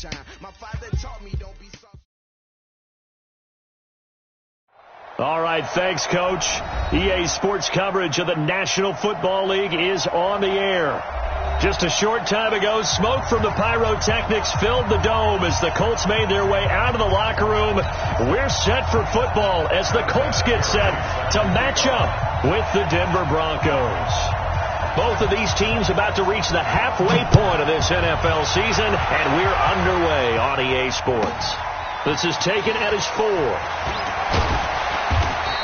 sunshine. My father taught me don't be soft. All right, thanks, Coach. EA Sports coverage of the National Football League is on the air. Just a short time ago, smoke from the pyrotechnics filled the dome as the Colts made their way out of the locker room. We're set for football as the Colts get set to match up with the Denver Broncos. Both of these teams about to reach the halfway point of this NFL season, and we're underway on EA Sports. This is taken at his 4.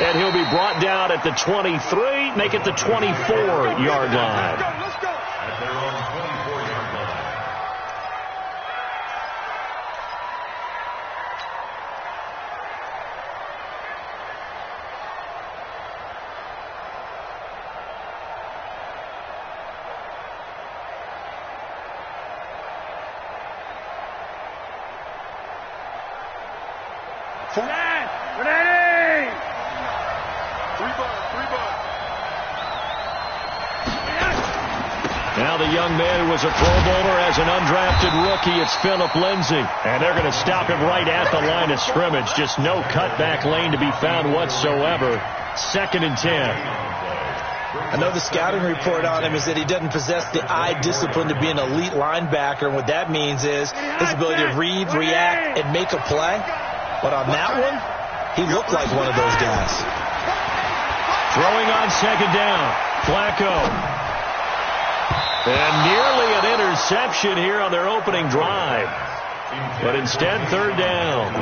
And he'll be brought down at the 23, make it the 24-yard line. Let's go. At their own 24-yard line. Now the young man who was a Pro Bowler as an undrafted rookie, it's Phillip Lindsay. And they're going to stop him right at the line of scrimmage. Just no cutback lane to be found whatsoever. 2nd and 10. I know the scouting report on him is that he doesn't possess the eye discipline to be an elite linebacker. And what that means is his ability to read, react, and make a play. But on that one, he looked like one of those guys. Throwing on 2nd down. Flacco. And nearly an interception here on their opening drive. But instead, 3rd down.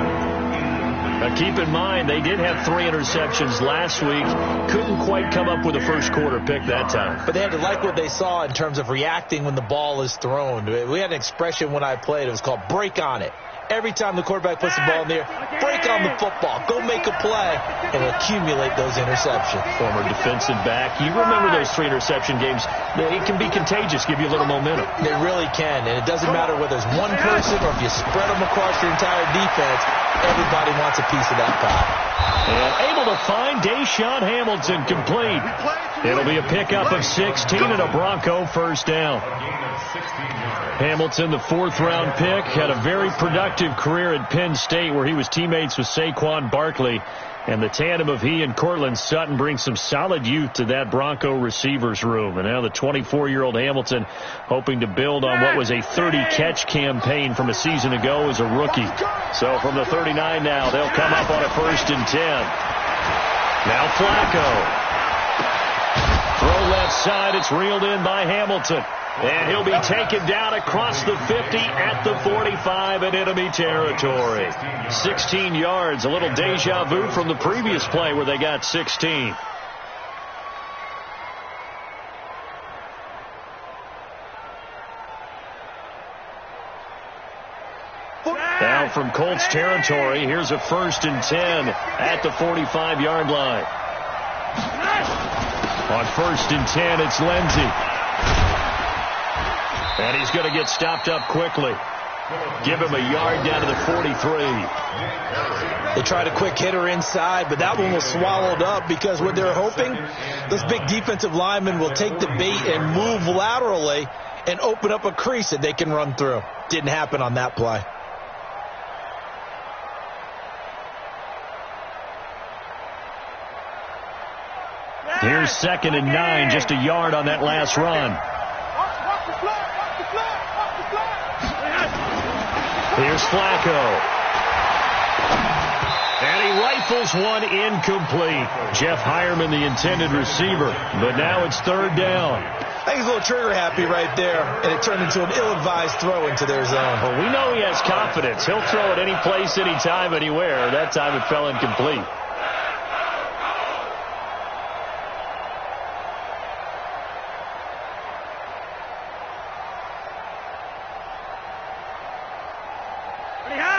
Now keep in mind, they did have 3 interceptions last week. Couldn't quite come up with a first quarter pick that time. But they had to like what they saw in terms of reacting when the ball is thrown. We had an expression when I played. It was called break on it. Every time the quarterback puts the ball in the air, break on the football. Go make a play and accumulate those interceptions. Former defensive back. You remember those 3 interception games. It can be contagious, give you a little momentum. They really can, and it doesn't matter whether it's one person or if you spread them across your entire defense. Everybody wants a piece of that pie. And able to find Deshaun Hamilton complete. It'll be a pickup of 16 and a Bronco first down. Hamilton, the 4th-round pick, had a very productive career at Penn State where he was teammates with Saquon Barkley. And the tandem of he and Cortland Sutton brings some solid youth to that Bronco receivers room. And now the 24-year-old Hamilton hoping to build on what was a 30-catch campaign from a season ago as a rookie. So from the 39 now, they'll come up on a 1st and 10. Now Flacco. Throw left side, it's reeled in by Hamilton. And he'll be taken down across the 50 at the 45 in enemy territory. 16 yards, a little deja vu from the previous play where they got 16. Now from Colts territory, here's a 1st and 10 at the 45-yard line. On 1st and 10, it's Lindsay. And he's going to get stopped up quickly. Give him a yard down to the 43. They tried a quick hitter inside, but that one was swallowed up because what they're hoping, those big defensive linemen will take the bait and move laterally and open up a crease that they can run through. Didn't happen on that play. Here's 2nd and 9, just a yard on that last run. Here's Flacco. And he rifles one incomplete. Jeff Hireman, the intended receiver. But now it's 3rd down. I think he's a little trigger happy right there, and it turned into an ill-advised throw into their zone. Well, we know he has confidence. He'll throw it any place, anytime, anywhere. That time it fell incomplete.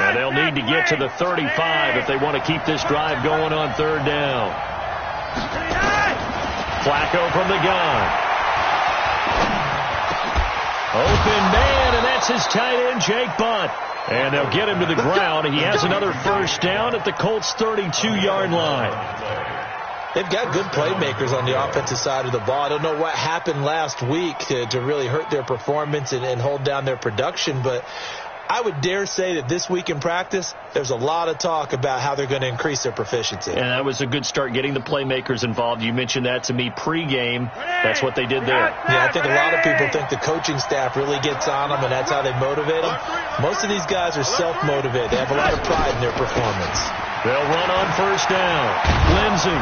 And they'll need to get to the 35 if they want to keep this drive going on 3rd down. Flacco from the gun. Open man, and that's his tight end, Jake Butt. And they'll get him to the ground. He has another 1st down at the Colts' 32-yard line. They've got good playmakers on the offensive side of the ball. I don't know what happened last week to really hurt their performance and hold down their production, but I would dare say that this week in practice, there's a lot of talk about how they're going to increase their proficiency. And that was a good start getting the playmakers involved. You mentioned that to me pregame. That's what they did there. Yeah, I think a lot of people think the coaching staff really gets on them, and that's how they motivate them. Most of these guys are self-motivated. They have a lot of pride in their performance. They'll run on first down. Lindsey.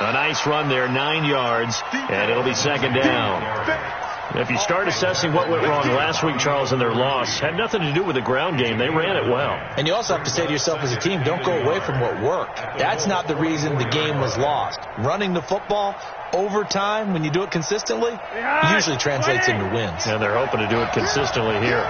A nice run there, 9 yards, and it'll be second down. If you start assessing what went wrong last week, Charles, in their loss, had nothing to do with the ground game. They ran it well. And you also have to say to yourself as a team, don't go away from what worked. That's not the reason the game was lost. Running the football over time, when you do it consistently, usually translates into wins. And they're hoping to do it consistently here.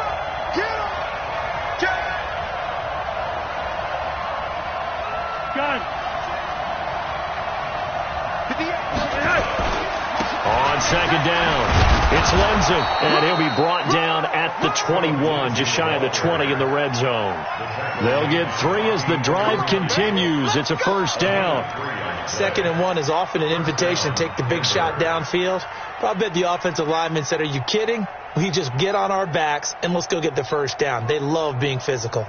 On second down. It's Lindsey, and he'll be brought down at the 21, just shy of the 20 in the red zone. They'll get 3 as the drive continues. It's a first down. 2nd and 1 is often an invitation to take the big shot downfield. But I bet the offensive lineman said, are you kidding? We just get on our backs and let's go get the first down. They love being physical.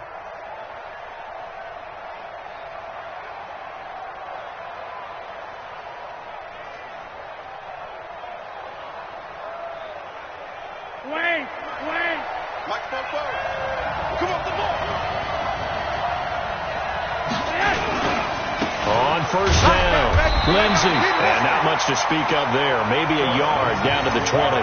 First down, Lindsey, and not much to speak of there. Maybe a yard down to the 20.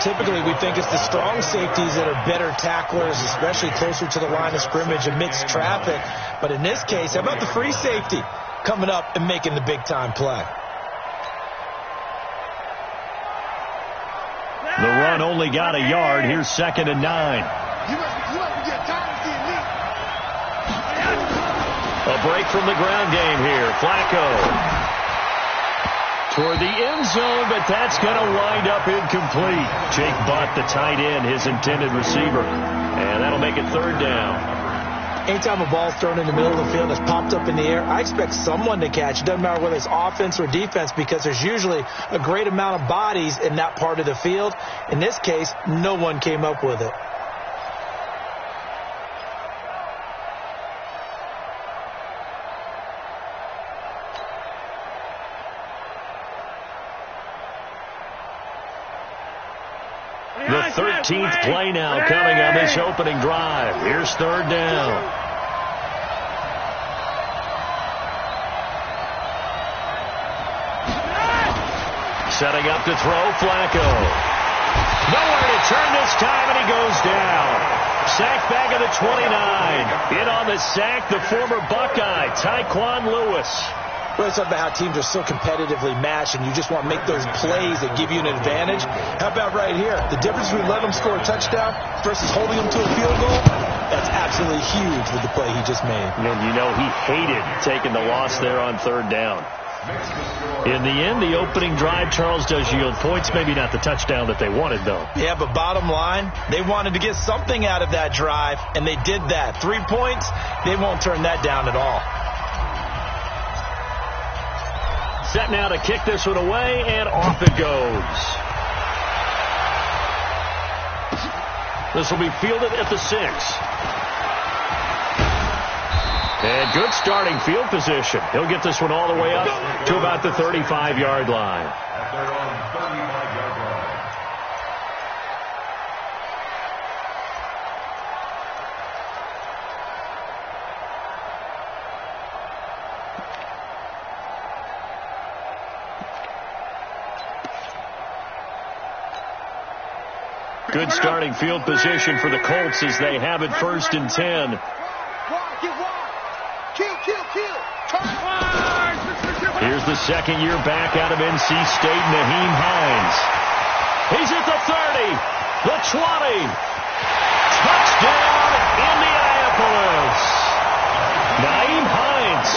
Typically, we think it's the strong safeties that are better tacklers, especially closer to the line of scrimmage amidst traffic. But in this case, how about the free safety coming up and making the big-time play? The run only got a yard. Here's 2nd and 9. A break from the ground game here. Flacco toward the end zone, but that's going to wind up incomplete. Jake Butt, the tight end, his intended receiver. And that'll make it 3rd down. Anytime a ball's thrown in the middle of the field that's popped up in the air, I expect someone to catch. It doesn't matter whether it's offense or defense, because there's usually a great amount of bodies in that part of the field. In this case, no one came up with it. The 13th play now coming on this opening drive. Here's 3rd down. Setting up to throw, Flacco. Nowhere to turn this time, and he goes down. Sack back of the 29. In on the sack, the former Buckeye, Tyquan Lewis. We're talking about how teams are so competitively matched, and you just want to make those plays that give you an advantage. How about right here? The difference between letting them score a touchdown versus holding them to a field goal, that's absolutely huge with the play he just made. And you know he hated taking the loss there on 3rd down. In the end, the opening drive, Charles, does yield points. Maybe not the touchdown that they wanted, though. Yeah, but bottom line, they wanted to get something out of that drive, and they did that. 3 points, they won't turn that down at all. Set now to kick this one away, and off it goes. This will be fielded at the 6. And good starting field position. He'll get this one all the way up to about the 35-yard line. At their own 35-yard line. Good starting field position for the Colts as they have it 1st and 10. Here's the second-year back out of NC State, Nyheim Hines. He's at the 30, the 20. Touchdown, Indianapolis. Nyheim Hines,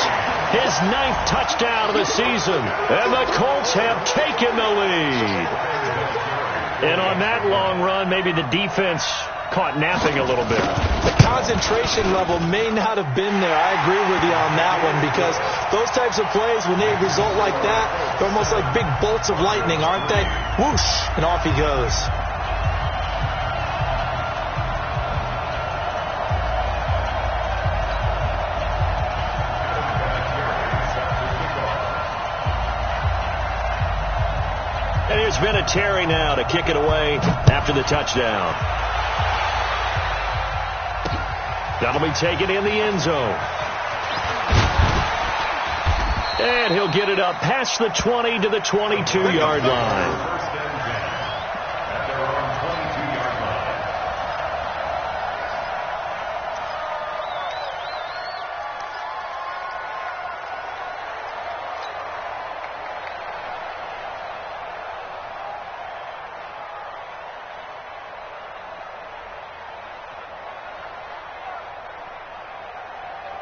his 9th touchdown of the season, and the Colts have taken the lead. And on that long run, maybe the defense caught napping a little bit. The concentration level may not have been there. I agree with you on that one, because those types of plays, when they result like that, they're almost like big bolts of lightning, aren't they? Whoosh, and off he goes. There's Vinatieri now to kick it away after the touchdown. That'll be taken in the end zone. And he'll get it up past the 20 to the 22-yard line.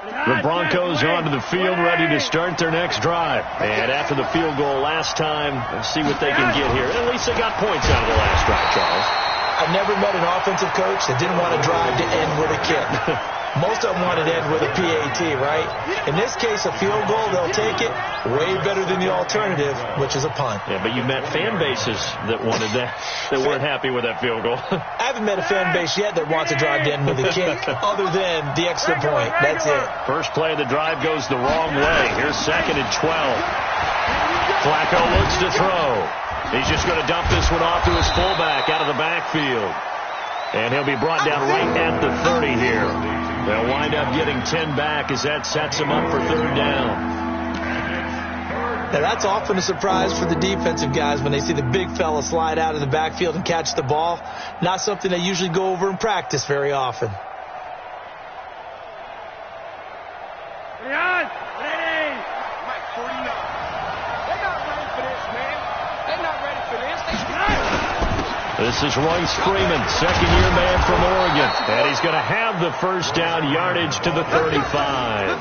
The Broncos are onto the field ready to start their next drive. And after the field goal last time, let's see what they can get here. At least they got points out of the last drive, Charles. I've never met an offensive coach that didn't want to drive to end with a kick. Most of them wanted to end with a PAT, right? In this case, a field goal, they'll take it. Way better than the alternative, which is a punt. Yeah, but you met fan bases that wanted that, that weren't happy with that field goal. I haven't met a fan base yet that wants to drive to end with a kick, other than the extra point. That's it. First play of the drive goes the wrong way. Here's 2nd and 12. Flacco looks to throw. He's just going to dump this one off to his fullback out of the backfield. And he'll be brought down right at the 30 here. They'll wind up getting 10 back as that sets them up for 3rd down. Now, that's often a surprise for the defensive guys when they see the big fella slide out of the backfield and catch the ball. Not something they usually go over in practice very often. This is Royce Freeman, second-year man from Oregon. And he's going to have the first down yardage to the 35.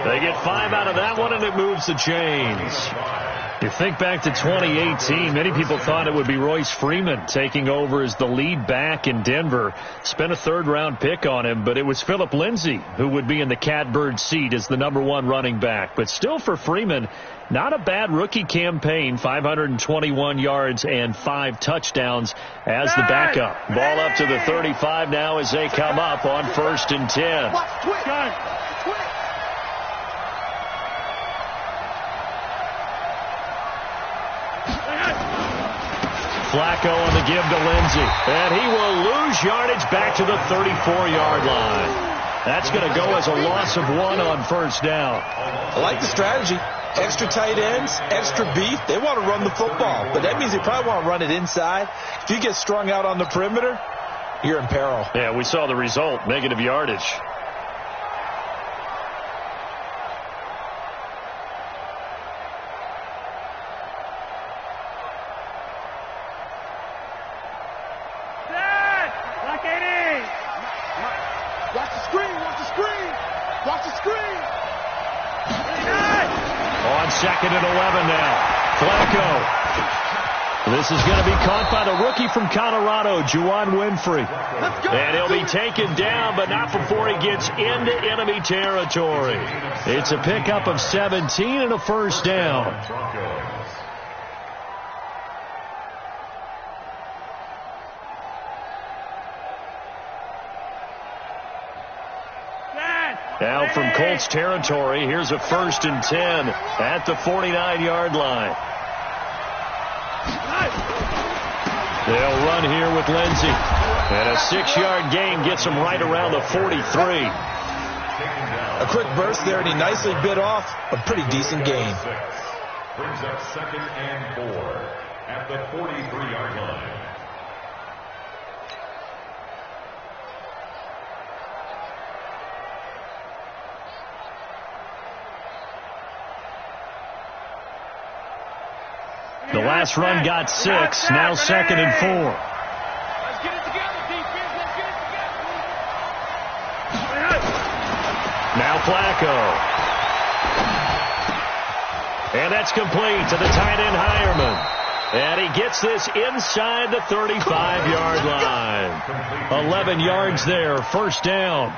They get 5 out of that one, and it moves the chains. You think back to 2018, many people thought it would be Royce Freeman taking over as the lead back in Denver. Spent a 3rd-round pick on him, but it was Philip Lindsay who would be in the catbird seat as the #1 running back. But still for Freeman, not a bad rookie campaign, 521 yards and 5 touchdowns as the backup. Ball up to the 35 now as they come up on 1st and 10. Flacco on the give to Lindsay. And he will lose yardage back to the 34-yard line. That's going to go as a loss of 1 on 1st down. I like the strategy. Extra tight ends, extra beef. They want to run the football, but that means they probably want to run it inside. If you get strung out on the perimeter, you're in peril. Yeah, we saw the result, negative yardage. Second and 11 now. Flacco. This is going to be caught by the rookie from Colorado, Juwan Winfrey. And he'll be taken down, but not before he gets into enemy territory. It's a pickup of 17 and a first down. Now from Colts territory, here's a 1st and 10 at the 49-yard line. They'll run here with Lindsay. And a 6-yard gain gets them right around the 43. A quick burst there, and he nicely bit off a pretty decent gain. Brings up 2nd and 4 at the 43-yard line. The last run got 6, now 2nd and 4. Let's get it together, defense. Let's get it together. Now Flacco. And that's complete to the tight end Hireman. And he gets this inside the 35-yard line. 11 yards there, first down.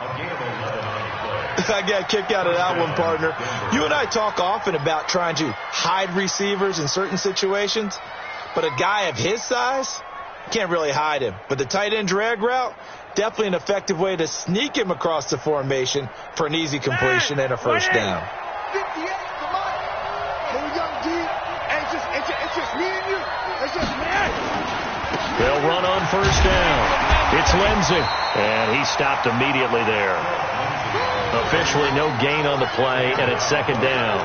I got a kick out of that one, partner. You and I talk often about trying to hide receivers in certain situations, but a guy of his size, can't really hide him. But the tight end drag route, definitely an effective way to sneak him across the formation for an easy completion and a first down. 58 for Mike. Little young D ain't It's just me and you. It's just me. They'll run on first down. It's Lindsey, and he stopped immediately there. Officially no gain on the play, and it's second down.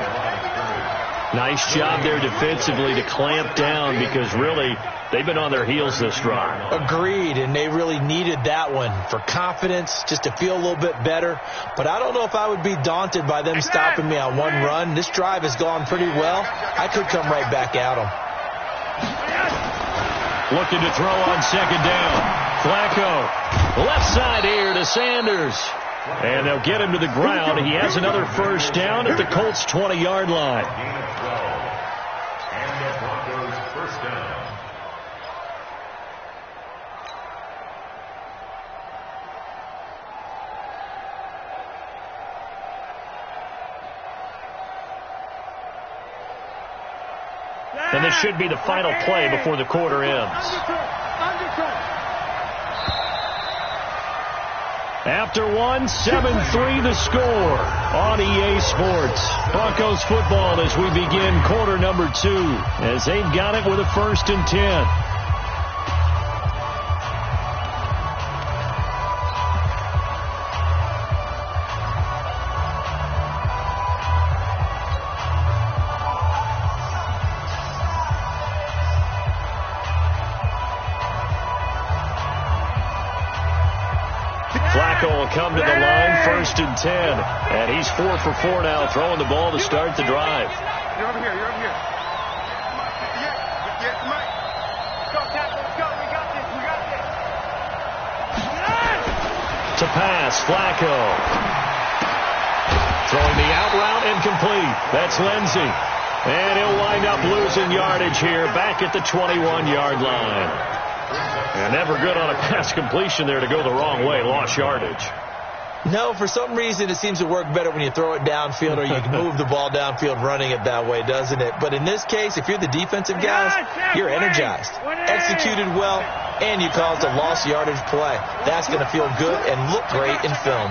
Nice job there defensively to clamp down because really they've been on their heels this drive. Agreed, and they really needed that one for confidence, just to feel a little bit better. But I don't know if I would be daunted by them stopping me on one run. This drive has gone pretty well. I could come right back at them. Looking to throw on second down. Flacco, left side here to Sanders. And they'll get him to the ground. He has another first down at the Colts' 20-yard line. And the Broncos first down. And this should be the final play before the quarter ends. After one, 7-3 the score on EA Sports. Broncos football as we begin quarter number 2 as they've got it with a 1st and 10. Flacco will come to the line, 1st and 10. And he's 4 for 4 now, throwing the ball to start the drive. You're over here. You're over here. Yeah, Mike. Let's go, Cap. Let's go. We got this. We got this. To pass, Flacco. Throwing the out route incomplete. That's Lindsey. And he'll wind up losing yardage here back at the 21-yard line. And never good on a pass completion there to go the wrong way. Lost yardage. No, for some reason it seems to work better when you throw it downfield or you can move the ball downfield running it that way, doesn't it? But in this case, if you're the defensive guys, you're energized, executed well, and you caused a lost yardage play. That's going to feel good and look great in film.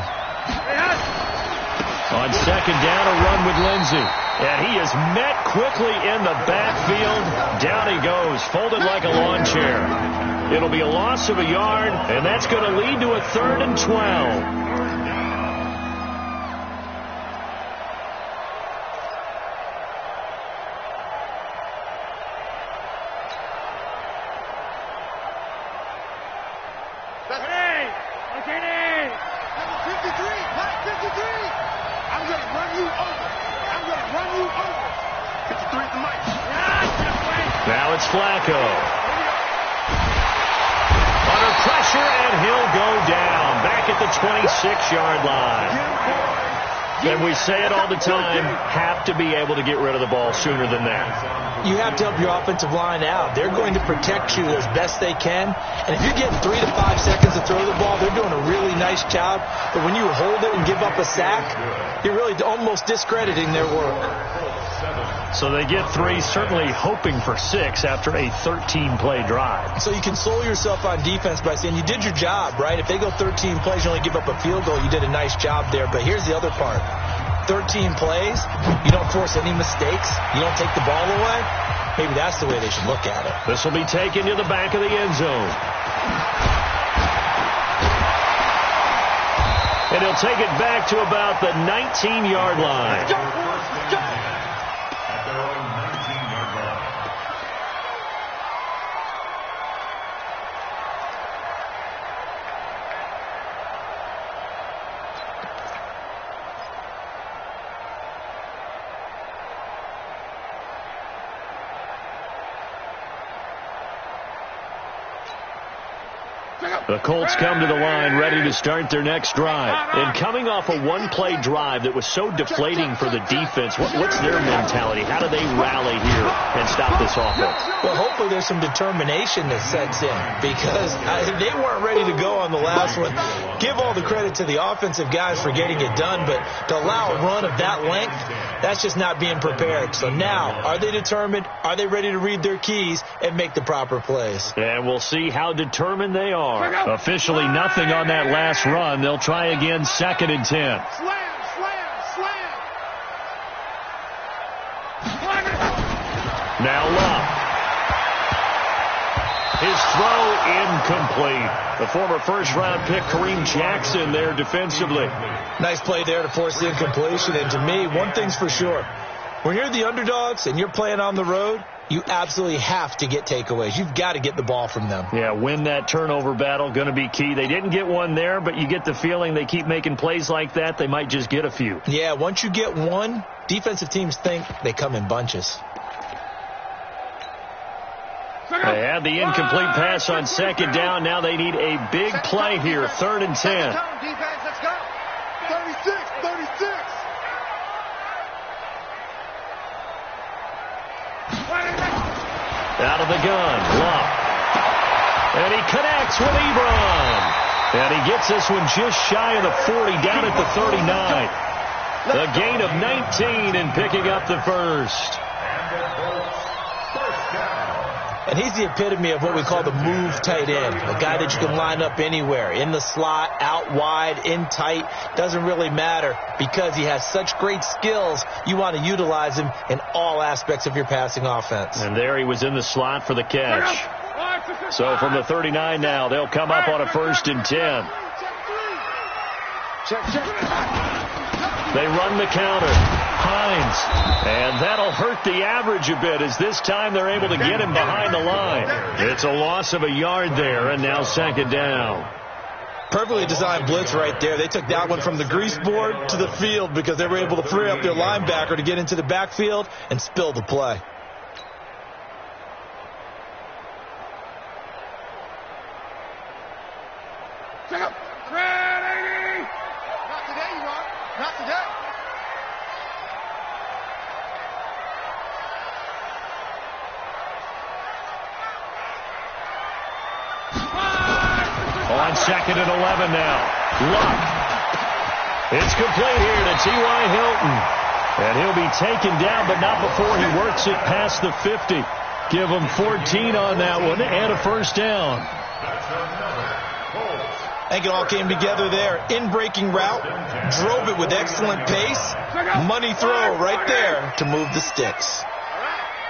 On second down, a run with Lindsey. And he is met quickly in the backfield. Down he goes, folded like a lawn chair. It'll be a loss of a yard, and that's going to lead to a 3rd and 12. Now it's Flacco. Under pressure, and he'll go down. Back at the 26-yard line. And we say it all the time, have to be able to get rid of the ball sooner than that. You have to help your offensive line out. They're going to protect you as best they can. And if you're getting 3 to 5 seconds to throw the ball, they're doing a really nice job. But when you hold it and give up a sack, you're really almost discrediting their work. So they get 3, certainly hoping for 6 after a 13-play drive. So you console yourself on defense by saying you did your job, right? If they go 13 plays, you only give up a field goal, you did a nice job there. But here's the other part. 13 plays, you don't force any mistakes, you don't take the ball away. Maybe that's the way they should look at it. This will be taken to the back of the end zone. And he'll take it back to about the 19-yard line. The Colts come to the line ready to start their next drive. And coming off a one-play drive that was so deflating for the defense, what's their mentality? How do they rally here and stop this offense? Well, hopefully there's some determination that sets in because they weren't ready to go on the last one. Give all the credit to the offensive guys for getting it done, but to allow a run of that length, that's just not being prepared. So now, are they determined? Are they ready to read their keys and make the proper plays? And we'll see how determined they are. Officially nothing on that last run. They'll try again, 2nd and 10. Slam. Now Luck. His throw incomplete. The former first-round pick Kareem Jackson there defensively. Nice play there to force the incompletion. And to me, one thing's for sure. When you're the underdogs and you're playing on the road, you absolutely have to get takeaways. You've got to get the ball from them. Yeah, win that turnover battle, going to be key. They didn't get one there, but you get the feeling they keep making plays like that, they might just get a few. Yeah, once you get one, defensive teams think they come in bunches. They had the incomplete pass on second down. Now they need a big play here, 3rd and 10. Defense, let's go. 36. Out of the gun, Luck. And he connects with Ebron. And he gets this one just shy of the 40, down at the 39. The gain of 19 and picking up the first. And he's the epitome of what we call the move tight end, a guy that you can line up anywhere, in the slot, out wide, in tight. Doesn't really matter because he has such great skills. You want to utilize him in all aspects of your passing offense. And there he was in the slot for the catch. So from the 39 now, they'll come up on a 1st and 10. They run the counter. Hines. And that'll hurt the average a bit as this time they're able to get him behind the line. It's a loss of a yard there, and now 2nd down. Perfectly designed blitz right there. They took that one from the grease board to the field because they were able to free up their linebacker to get into the backfield and spill the play. Ready! Not today, you are. Not today. On 2nd and 11 now. Luck. It's complete here to T.Y. Hilton. And he'll be taken down, but not before he works it past the 50. Give him 14 on that one and a 1st down. I think it all came together there. In-breaking route, drove it with excellent pace. Money throw right there to move the sticks.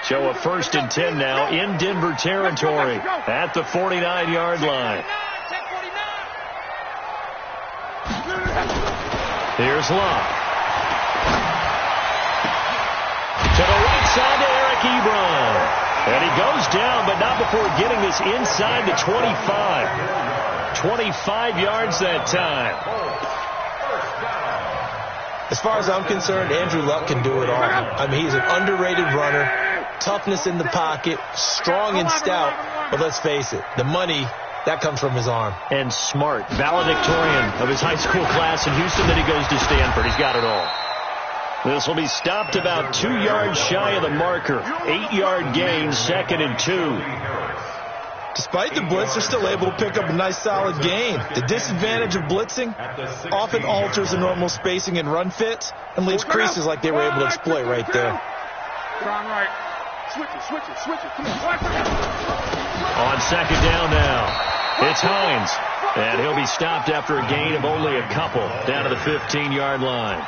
Show a 1st and 10 now in Denver territory at the 49-yard line. Here's Luck. To the right side to Eric Ebron. And he goes down, but not before getting this inside the 25. 25 yards that time. As far as I'm concerned, Andrew Luck can do it all. I mean, he's an underrated runner. Toughness in the pocket, strong and stout. But let's face it, the money, that comes from his arm. And smart, valedictorian of his high school class in Houston. Then he goes to Stanford. He's got it all. This will be stopped about 2 yards shy of the marker. 8-yard gain, 2nd and 2. Despite the blitz, they're still able to pick up a nice solid gain. The disadvantage of blitzing often alters the normal spacing and run fits and leaves creases like they were able to exploit right there. Right. Switch it. Come on. On 2nd down now, it's Hines. And he'll be stopped after a gain of only a couple down to the 15-yard line.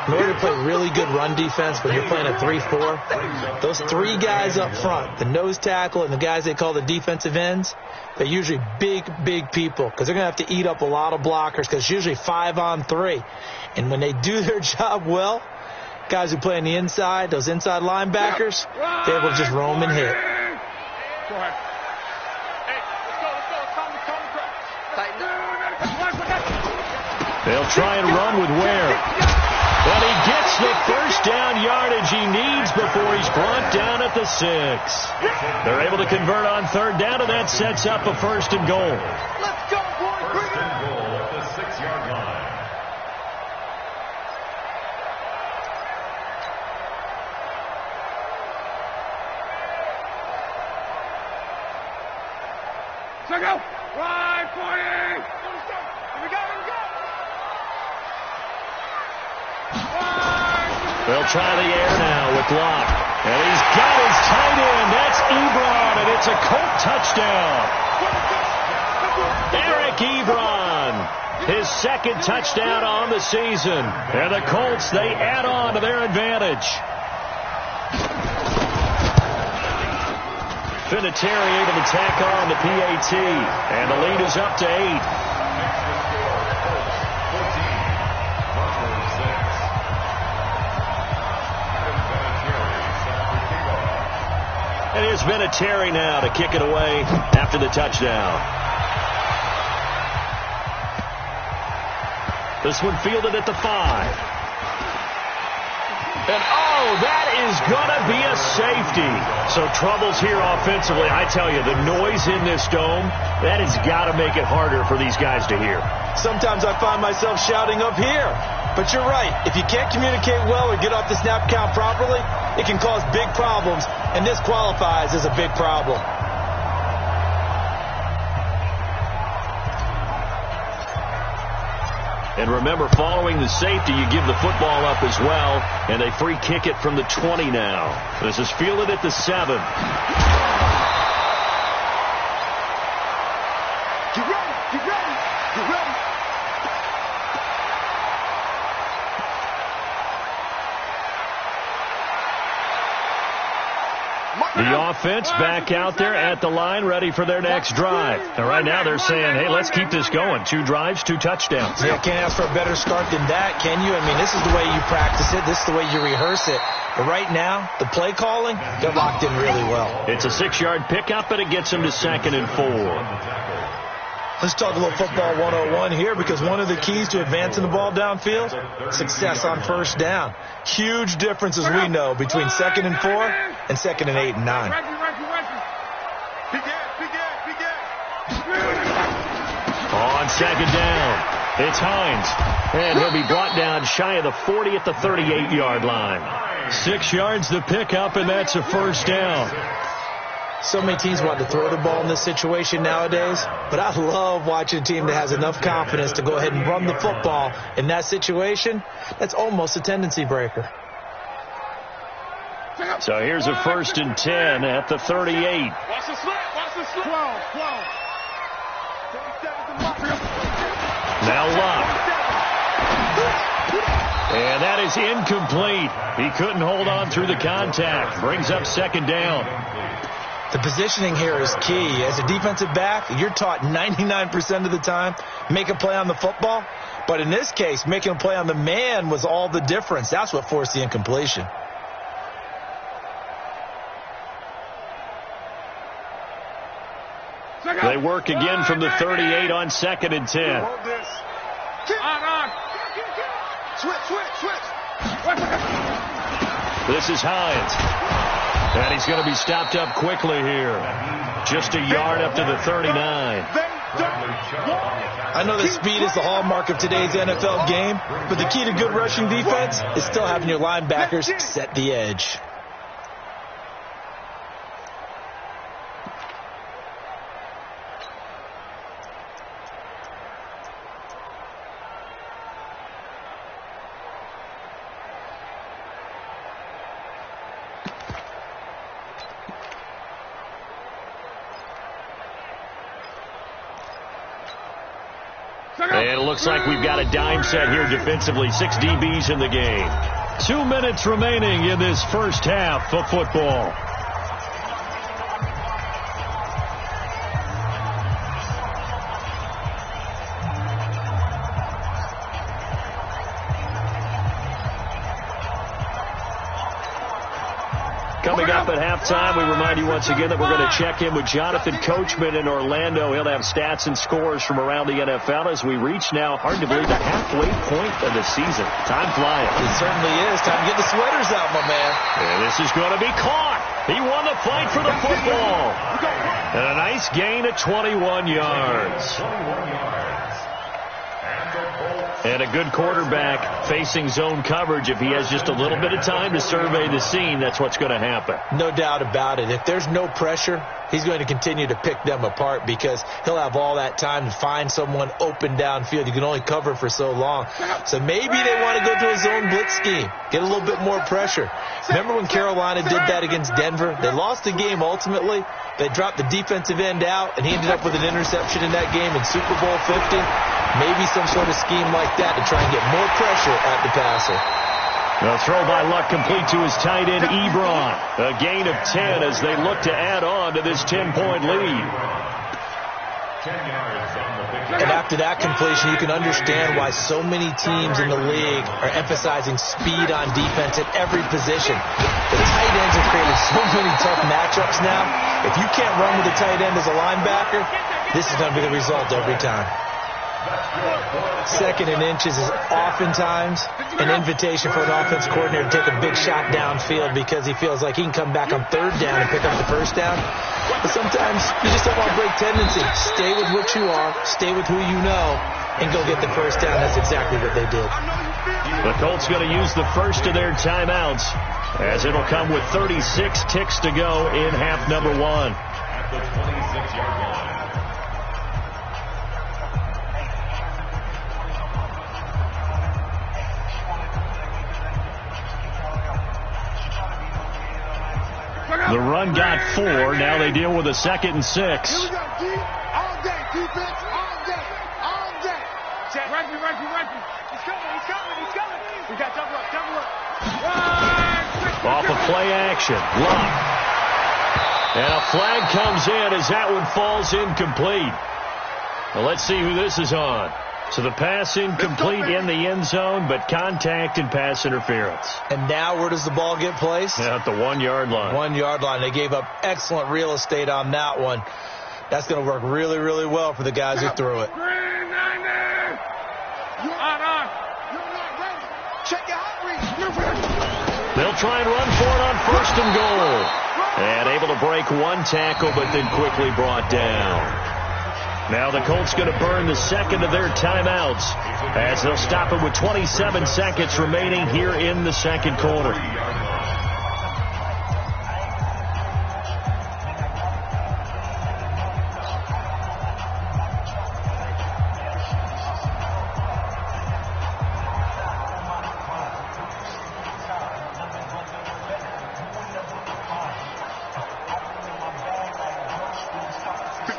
In order to play really good run defense when you're playing a 3-4, those 3 guys up front, the nose tackle and the guys they call the defensive ends, they're usually big people because they're going to have to eat up a lot of blockers because it's usually 5-on-3. And when they do their job well, guys who play on the inside, those inside linebackers, they're able to just roam and hit. Go ahead. They'll try and run with Ware. But he gets the 1st down yardage he needs before he's brought down at the 6. They're able to convert on 3rd down, and that sets up a 1st and goal. Let's go, boys. Bring it. 1st and goal at the 6-yard line. Let's go. Right, 40. Here we go. They'll try the air now with Luck. And he's got his tight end. That's Ebron, and it's a Colt touchdown. Eric Ebron, his 2nd touchdown on the season. And the Colts, they add on to their advantage. Vinatieri able to tack on the PAT, and the lead is up to 8. Extra score, Colts 14, Buffalo 6. Adam Vinatieri set for kickoff. And here's Vinatieri now to kick it away after the touchdown. This one fielded at the 5. And, that is going to be a safety. So troubles here offensively. I tell you, the noise in this dome, that has got to make it harder for these guys to hear. Sometimes I find myself shouting up here. But you're right. If you can't communicate well or get off the snap count properly, it can cause big problems. And this qualifies as a big problem. And remember, following the safety, you give the football up as well, and they free kick it from the 20 now. This is fielded at the 7. Get ready, get ready, get ready. The offense back out there at the line, ready for their next drive. And right now they're saying, hey, let's keep this going. 2 drives, 2 touchdowns. Yeah, can't ask for a better start than that, can you? I mean, this is the way you practice it. This is the way you rehearse it. But right now, the play calling, they're locked in really well. It's a 6-yard pickup, and it gets them to 2nd and 4. Let's talk a little football 101 here, because one of the keys to advancing the ball downfield, success on first down. Huge difference, as we know, between 2nd and 4 and 2nd and 8 and 9. On 2nd down, it's Hines. And he'll be brought down shy of the 40 at the 38-yard line. 6 yards the pickup, and that's a first down. So many teams want to throw the ball in this situation nowadays, but I love watching a team that has enough confidence to go ahead and run the football in that situation. That's almost a tendency breaker. So here's a 1st and 10 at the 38. Watch the slip. Watch the slip. 12. Now Locke. And that is incomplete. He couldn't hold on through the contact. Brings up 2nd down. The positioning here is key. As a defensive back, you're taught 99% of the time, make a play on the football. But in this case, making a play on the man was all the difference. That's what forced the incompletion. They work again from the 38 on 2nd and 10. On. Switch. This is Hines. And he's going to be stopped up quickly here. Just a yard up to the 39. I know that speed is the hallmark of today's NFL game, but the key to good rushing defense is still having your linebackers set the edge. And it looks like we've got a dime set here defensively. 6 DBs in the game. 2 minutes remaining in this first half of football. Coming up at halftime, we remind you once again that we're going to check in with Jonathan Coachman in Orlando. He'll have stats and scores from around the NFL as we reach now, hard to believe, the halfway point of the season. Time flying. It certainly is. Time to get the sweaters out, my man. And this is going to be caught. He won the fight for the football. And a nice gain of 21 yards. And a good quarterback facing zone coverage. If he has just a little bit of time to survey the scene, that's what's going to happen. No doubt about it. If there's no pressure, he's going to continue to pick them apart because he'll have all that time to find someone open downfield. You can only cover for so long. So maybe they want to go to a zone blitz scheme, get a little bit more pressure. Remember when Carolina did that against Denver? They lost the game ultimately. They dropped the defensive end out, and he ended up with an interception in that game in Super Bowl 50. Maybe some sort of scheme like that to try and get more pressure at the passer. The throw by Luck complete to his tight end, Ebron. A gain of 10 as they look to add on to this 10-point lead. 10 yards on the victory. And after that completion, you can understand why so many teams in the league are emphasizing speed on defense at every position. The tight ends have created so many tough matchups now. If you can't run with a tight end as a linebacker, this is going to be the result every time. Second and inches is oftentimes an invitation for an offense coordinator to take a big shot downfield because he feels like he can come back on third down and pick up the first down. But sometimes you just don't want to break tendency. Stay with what you are, stay with who you know, and go get the first down. That's exactly what they did. The Colts going to use the first of their timeouts as it'll come with 36 ticks to go in half number one. At the 26-yard line. The run got 4. Now they deal with a 2nd and 6. Here we go, D. All day, defense, all day, all day. Check, right. He's coming. We got double up. Run! Off of play action. Luck. And a flag comes in as that one falls incomplete. Well, let's see who this is on. So the pass incomplete in the end zone, but contact and pass interference. And now where does the ball get placed? At the 1-yard line. 1-yard line. They gave up excellent real estate on that one. That's going to work really, really well for the guys who threw it. Green 90. You're not ready. Check your hot reach. You're ready. They'll try and run for it on 1st and goal. And able to break one tackle, but then quickly brought down. Now the Colts going to burn the second of their timeouts as they'll stop it with 27 seconds remaining here in the second quarter.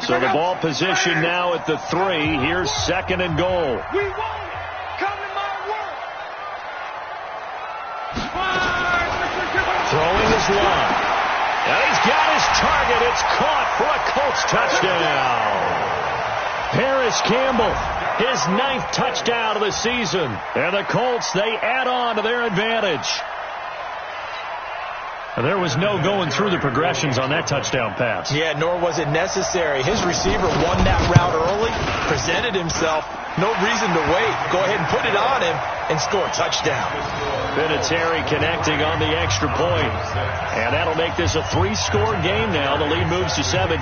So the ball position now at the 3. Here's 2nd and goal. We won it. Come in my world. Throwing is Luck. And he's got his target. It's caught for a Colts touchdown. Paris Campbell, his 9th touchdown of the season. And the Colts, they add on to their advantage. There was no going through the progressions on that touchdown pass. Yeah, nor was it necessary. His receiver won that route early, presented himself. No reason to wait. Go ahead and put it on him and score a touchdown. Vinatieri connecting on the extra point. And that'll make this a 3-score game now. The lead moves to 17.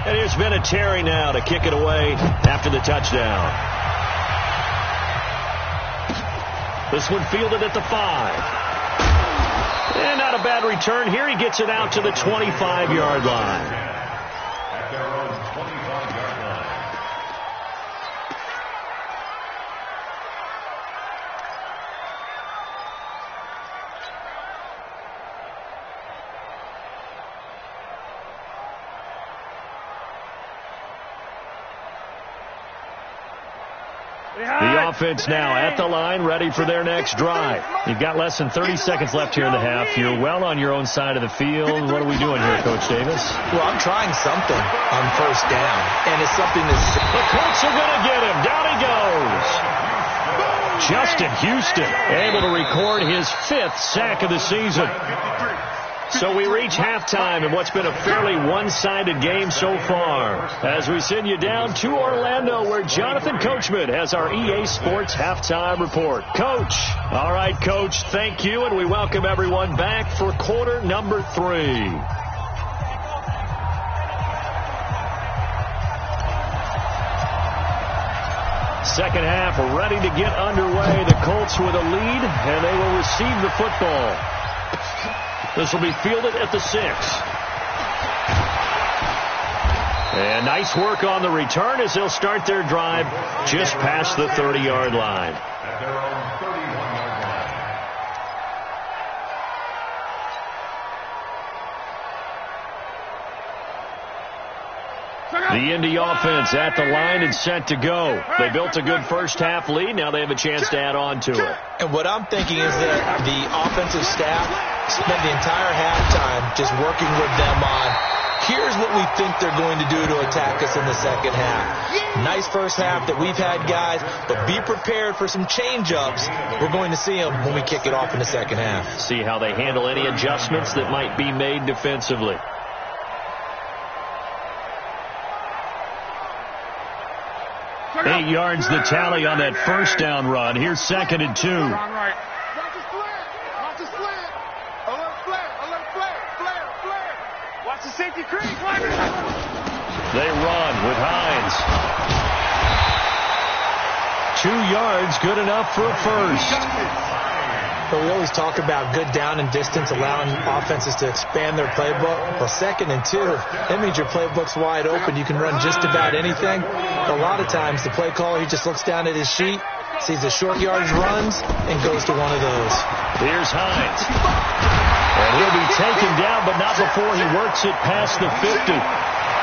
And here's Vinatieri now to kick it away after the touchdown. This one fielded at the 5. And not a bad return here. He gets it out to the 25-yard line. At their own 25-yard line. The offense now at the line, ready for their next drive. You've got less than 30 seconds left here in the half. You're well on your own side of the field. What are we doing here, Coach Davis? Well, I'm trying something on 1st down, and it's something that's... The Colts are going to get him. Down he goes. Justin Houston able to record his 5th sack of the season. So we reach halftime in what's been a fairly one-sided game so far, as we send you down to Orlando, where Jonathan Coachman has our EA Sports Halftime Report. Coach. All right, Coach, thank you, and we welcome everyone back for quarter number 3. Second half ready to get underway. The Colts with a lead, and they will receive the football. This will be fielded at the 6. And nice work on the return as they'll start their drive just past the 30-yard line. At their own 31-yard line. The Indy offense at the line and set to go. They built a good first-half lead. Now they have a chance to add on to it. And what I'm thinking is that the offensive staff spent the entire halftime just working with them on, here's what we think they're going to do to attack us in the second half. Nice first half that we've had, guys, but be prepared for some change-ups. We're going to see them when we kick it off in the second half. See how they handle any adjustments that might be made defensively. Eight yards the tally on that first down run. Here's 2nd and 2. Watch the slant. Watch the slant. Alert flare. Alert flare. Flare. Flare. Watch the safety creep. They run with Hines. 2 yards, good enough for a first. But we always talk about good down and distance, allowing offenses to expand their playbook. Well, 2nd and 2, that means your playbook's wide open. You can run just about anything. A lot of times, the play caller, he just looks down at his sheet, sees the short yardage runs, and goes to one of those. Here's Hines. And he'll be taken down, but not before he works it past the 50.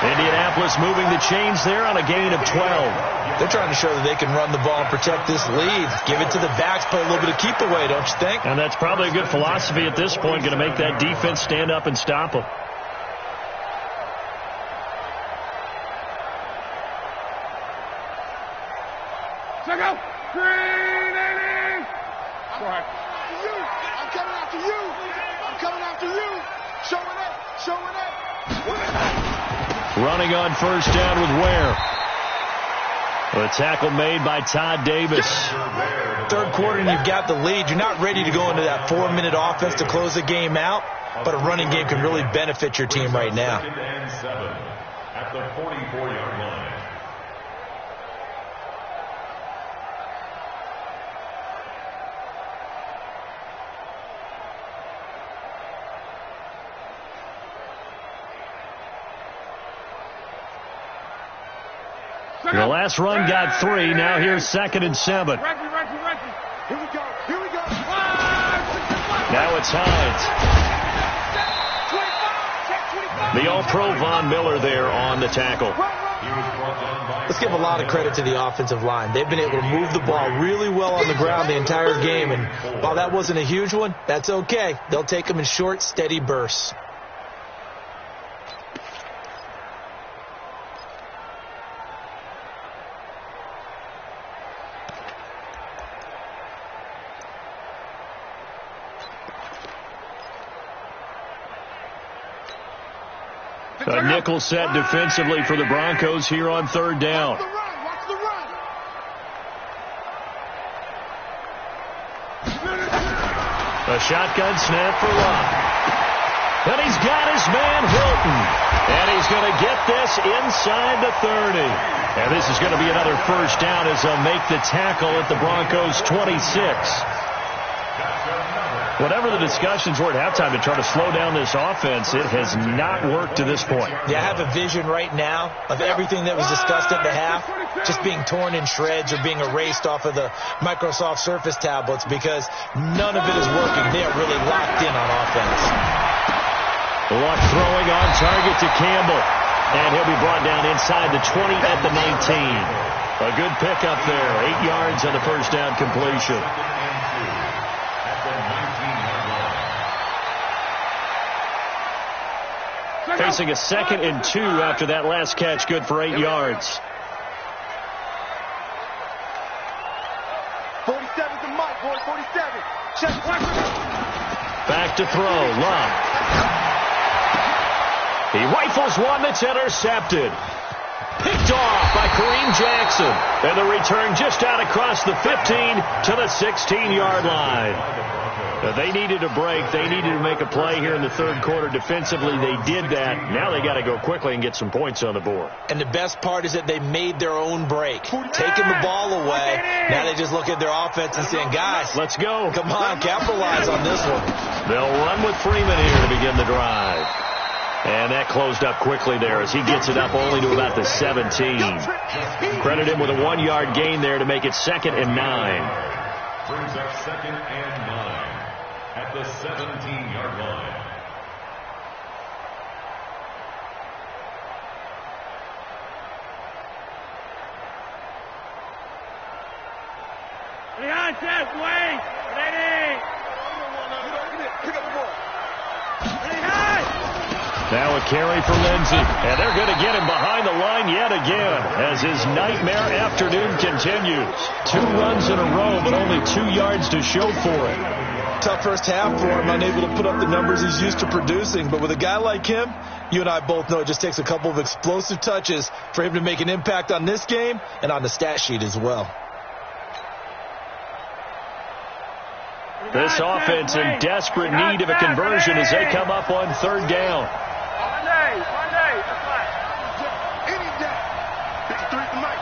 Indianapolis moving the chains there on a gain of 12. They're trying to show that they can run the ball and protect this lead. Give it to the backs, play a little bit of keep away, don't you think? And that's probably a good philosophy at this point, going to make that defense stand up and stop them. Check out. Green inning. I'm coming after you. I'm coming after you. Showing up. Showing up. Running on first down with Ware. A tackle made by Todd Davis. Third quarter and you've got the lead. You're not ready to go into that 4-minute offense to close the game out, but a running game can really benefit your team right now. 2nd and 7 at the 44-yard line. The last run got 3. Now here's 2nd and 7. Here we go. Here we go. Now it's Hines. 25. The All-Pro Von Miller there on the tackle. Let's give a lot of credit to the offensive line. They've been able to move the ball really well on the ground the entire game, and while that wasn't a huge one, that's okay. They'll take them in short, steady bursts. A nickel set defensively for the Broncos here on 3rd down. Watch the run. A shotgun snap for Locke. And he's got his man Hilton. And he's going to get this inside the 30. And this is going to be another first down as they'll make the tackle at the Broncos' 26. Whatever the discussions were at halftime to try to slow down this offense, it has not worked to this point. Yeah, I have a vision right now of everything that was discussed at the half just being torn in shreds or being erased off of the Microsoft Surface tablets because none of it is working. They are really locked in on offense. Luck throwing on target to Campbell. And he'll be brought down inside the 20 at the 19. A good pickup there. 8 yards on the first down completion. Facing a 2nd and 2 after that last catch, good for 8 yards. 47's the mic, boy. 47. Check. Back to throw. Love. He rifles one that's intercepted. Picked off by Kareem Jackson. And the return just out across the 15 to the 16-yard line. They needed a break. They needed to make a play here in the 3rd quarter. Defensively, they did that. Now they got to go quickly and get some points on the board. And the best part is that they made their own break. Taking the ball away. Now they just look at their offense and saying, guys, let's go. Come on, capitalize on this one. They'll run with Freeman here to begin the drive. And that closed up quickly there as he gets it up only to about the 17. Credit him with a 1-yard gain there to make it 2nd and 9. Brings up 2nd and 9 at the 17-yard line. Sanchez, wait. Ready. Pick up the ball. Now a carry for Lindsey, and they're going to get him behind the line yet again as his nightmare afternoon continues. 2 runs in a row, but only 2 yards to show for it. Tough first half for him, unable to put up the numbers he's used to producing. But with a guy like him, you and I both know it just takes a couple of explosive touches for him to make an impact on this game and on the stat sheet as well. This offense in desperate need of a conversion as they come up on 3rd down. Monday, that's right. Any day. 53 is the mic.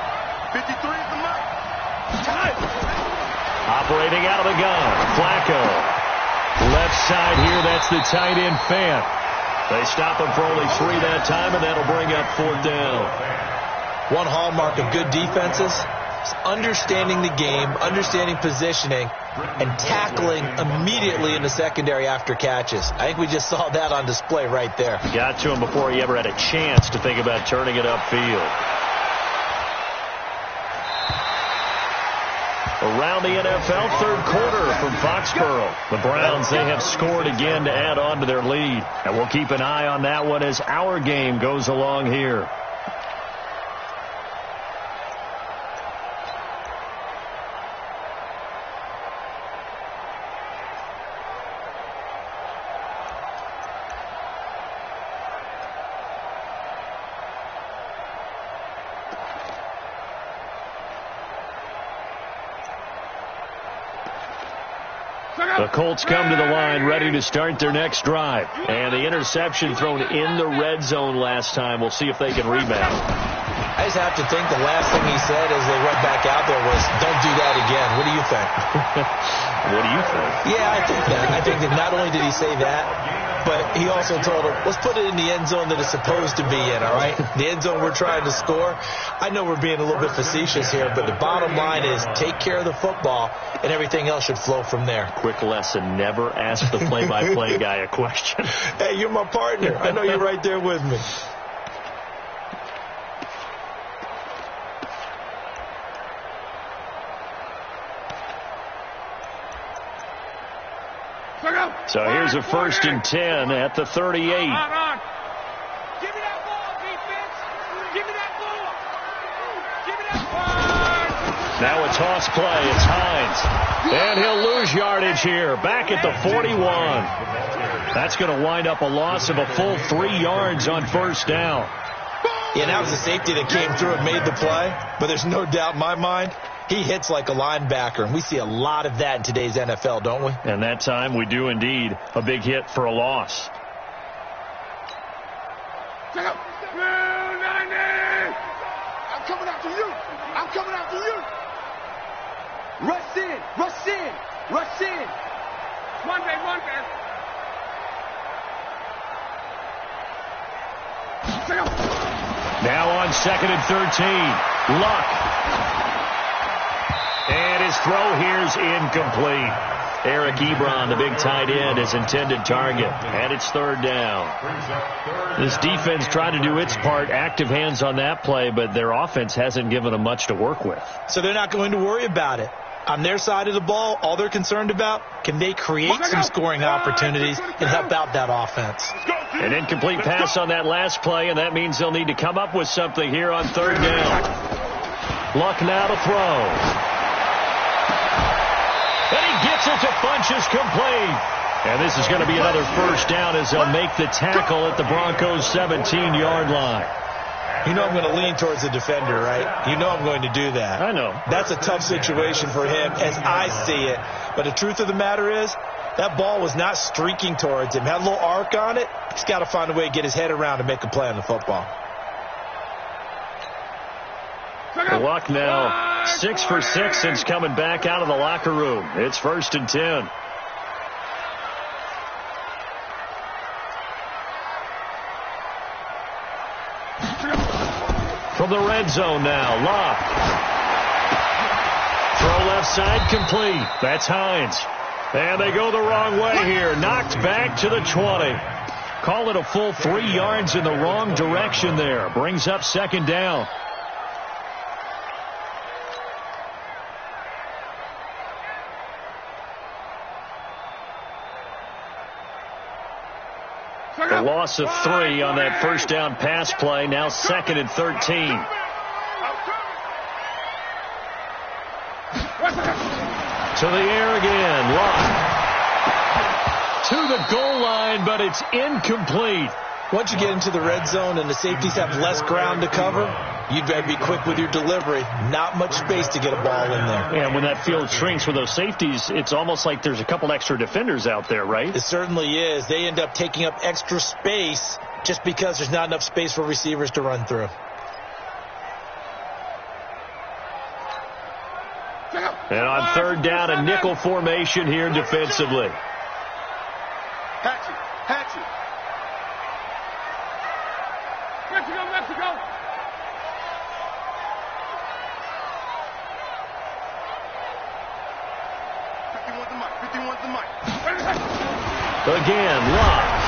53 is the mic. Time. Operating out of the gun, Flacco. Left side here, that's the tight end Fant. They stop him for only 3 that time, and that'll bring up 4th down. One hallmark of good defenses is understanding the game, understanding positioning, and tackling immediately in the secondary after catches. I think we just saw that on display right there. Got to him before he ever had a chance to think about turning it upfield. Around the NFL, 3rd quarter from Foxborough. The Browns, they have scored again to add on to their lead. And we'll keep an eye on that one as our game goes along here. The Colts come to the line ready to start their next drive. And the interception thrown in the red zone last time. We'll see if they can rebound. I just have to think the last thing he said as they went back out there was, don't do that again. What do you think? What do you think? Yeah, I think that. I think that not only did he say that, but he also told him, let's put it in the end zone that it's supposed to be in, all right? The end zone we're trying to score. I know we're being a little bit facetious here, but the bottom line is take care of the football, and everything else should flow from there. Quick lesson, never ask the play-by-play guy a question. Hey, you're my partner. I know you're right there with me. So here's a 1st and 10 at the 38. Give me that ball, defense. Give me that ball. Give me that ball. Now a toss play. It's Hines. And he'll lose yardage here. Back at the 41. That's going to wind up a loss of a full 3 yards on 1st down. Yeah, that was the safety that came through and made the play. But there's no doubt in my mind, he hits like a linebacker, and we see a lot of that in today's NFL, don't we? And that time we do indeed. A big hit for a loss. I'm coming after you. I'm coming after you. Rush in. Rush in. Rush in. One man. Now on 2nd and 13. Luck. And his throw here's incomplete. Eric Ebron, the big tight end, his intended target. And it's 3rd down. This defense tried to do its part, active hands on that play, but their offense hasn't given them much to work with. So they're not going to worry about it. On their side of the ball, all they're concerned about, can they create some scoring opportunities and help out that offense? An incomplete pass on that last play, and that means they'll need to come up with something here on 3rd down. Luck now to throw. And he gets it to Funchess complete. And this is going to be another 1st down as they'll make the tackle at the Broncos' 17-yard line. You know I'm going to lean towards the defender, right? You know I'm going to do that. I know. That's a tough situation for him as I see it. But the truth of the matter is, that ball was not streaking towards him. Had a little arc on it. He's got to find a way to get his head around and make a play on the football. Luck now 6 for 6 since coming back out of the locker room. It's 1st and 10. From the red zone now, Luck. Throw left side complete. That's Hines. And they go the wrong way here. Knocked back to the 20. Call it a full 3 yards in the wrong direction there. Brings up 2nd down. The loss of 3 on that first down pass play. Now 2nd and 13. To the air again. Locke. To the goal line, but it's incomplete. Once you get into the red zone and the safeties have less ground to cover, you'd better be quick with your delivery. Not much space to get a ball in there. And when that field shrinks with those safeties, it's almost like there's a couple extra defenders out there, right? It certainly is. They end up taking up extra space just because there's not enough space for receivers to run through. And on 3rd down, a nickel formation here defensively. Hatchet. Mexico. 51 the mic. Again, Locke.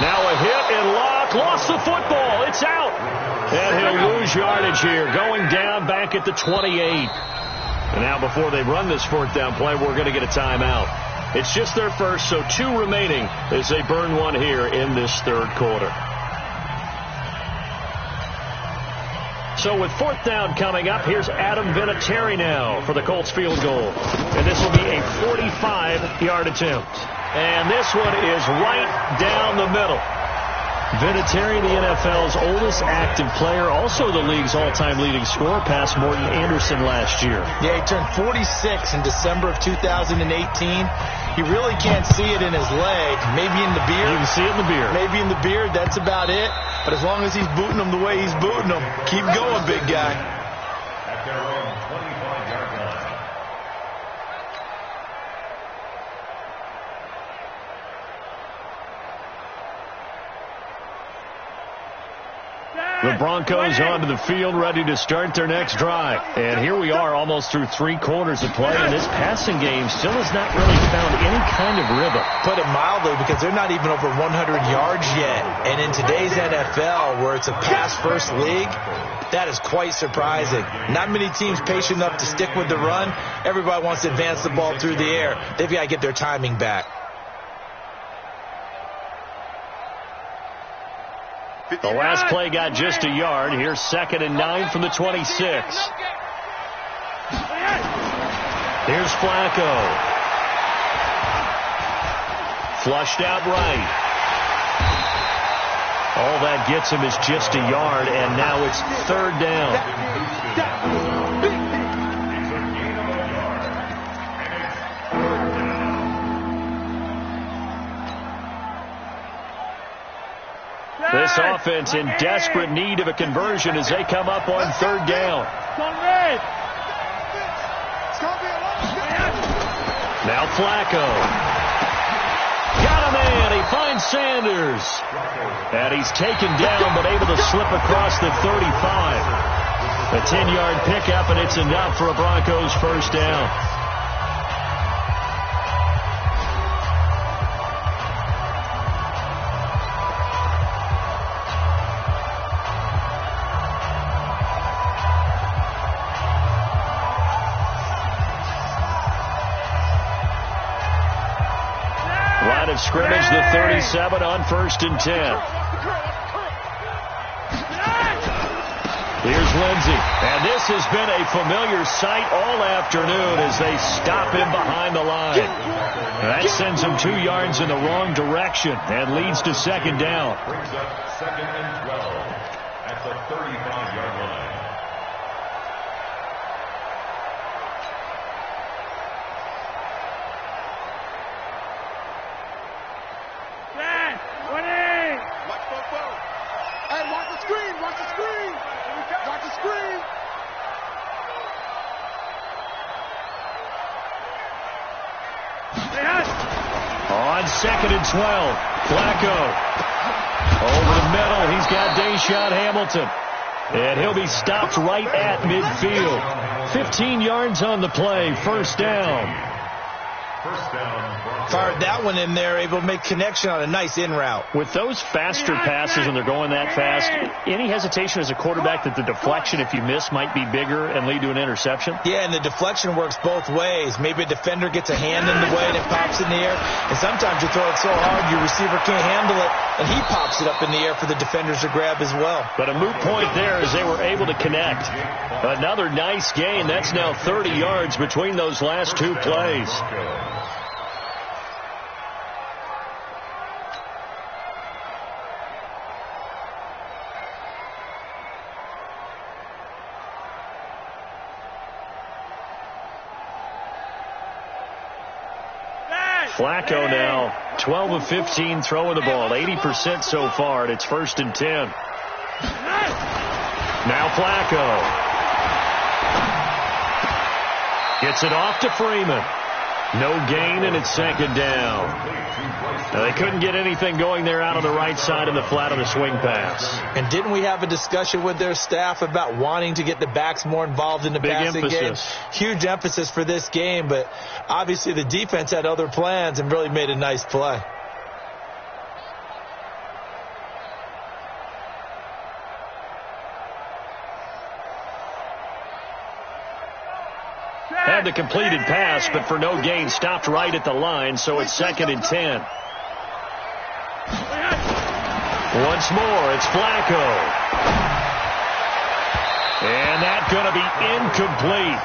Now a hit, and Locke lost the football. It's out. And he'll lose yardage here, going down back at the 28. And now before they run this 4th down play, we're going to get a timeout. It's just their first, so 2 remaining as they burn one here in this 3rd quarter. So with 4th down coming up, here's Adam Vinatieri now for the Colts field goal. And this will be a 45-yard attempt. And this one is right down the middle. Vinatieri, the NFL's oldest active player, also the league's all-time leading scorer, past Morton Anderson last year. Yeah, he turned 46 in December of 2018. He really can't see it in his leg. Maybe in the beard. You can see it in the beard. Maybe in the beard. That's about it. But as long as he's booting them the way he's booting them, keep going, big guy. At their own 25-yard line. The Broncos onto the field, ready to start their next drive. And here we are, almost through 3 quarters of play, and this passing game still has not really found any kind of rhythm. Put it mildly, because they're not even over 100 yards yet. And in today's NFL, where it's a pass-first league, that is quite surprising. Not many teams patient enough to stick with the run. Everybody wants to advance the ball through the air. They've got to get their timing back. The last play got just a yard. Here's 2nd and 9 from the 26. Here's Flacco. Flushed out right. All that gets him is just a yard, and now it's 3rd down. This offense in desperate need of a conversion as they come up on 3rd down. Now Flacco. Got a man. He finds Sanders. And he's taken down but able to slip across the 35. A 10-yard pickup, and it's enough for a Broncos 1st down. Line of scrimmage, the 37 on 1st and 10. Here's Lindsey. And this has been a familiar sight all afternoon as they stop him behind the line. That sends him 2 yards in the wrong direction and leads to 2nd down. Brings up 2nd and 12 at the 35-yard line. On 2nd and 12, Flacco. Over the middle, he's got Deshaun Hamilton. And he'll be stopped right at midfield. 15 yards on the play, 1st down. First down, Broncos. Fired that one in there, able to make connection on a nice in route. With those faster passes and they're going that fast, any hesitation as a quarterback that the deflection, if you miss, might be bigger and lead to an interception? Yeah, and the deflection works both ways. Maybe a defender gets a hand in the way and it pops in the air. And sometimes you throw it so hard your receiver can't handle it, and he pops it up in the air for the defenders to grab as well. But a moot point there as they were able to connect. Another nice gain. That's now 30 yards between those last two plays. Flacco now 12 of 15 throwing the ball, 80% so far, and it's 1st and 10. Now Flacco gets it off to Freeman. No gain, and it's 2nd down. Now, they couldn't get anything going there out on the right side in the flat of the swing pass. And didn't we have a discussion with their staff about wanting to get the backs more involved in the passing game? Huge emphasis for this game, but obviously the defense had other plans and really made a nice play. Had the completed pass, but for no gain, stopped right at the line, so it's 2nd and 10. Once more, it's Flacco. And that's going to be incomplete.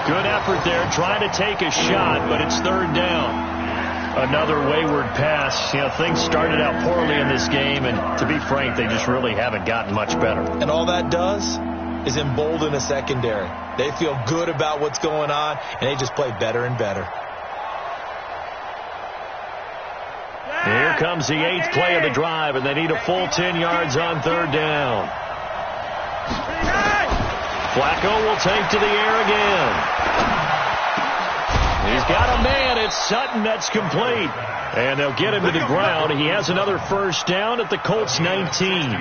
Good effort there, trying to take a shot, but it's 3rd down. Another wayward pass. You know, things started out poorly in this game, and to be frank, they just really haven't gotten much better. And all that does is embolden a secondary. They feel good about what's going on, and they just play better and better. Here comes the 8th play of the drive, and they need a full 10 yards on 3rd down. Flacco will take to the air again. He's got a man. It's Sutton. That's complete. And they'll get him to the ground. He has another 1st down at the Colts 19.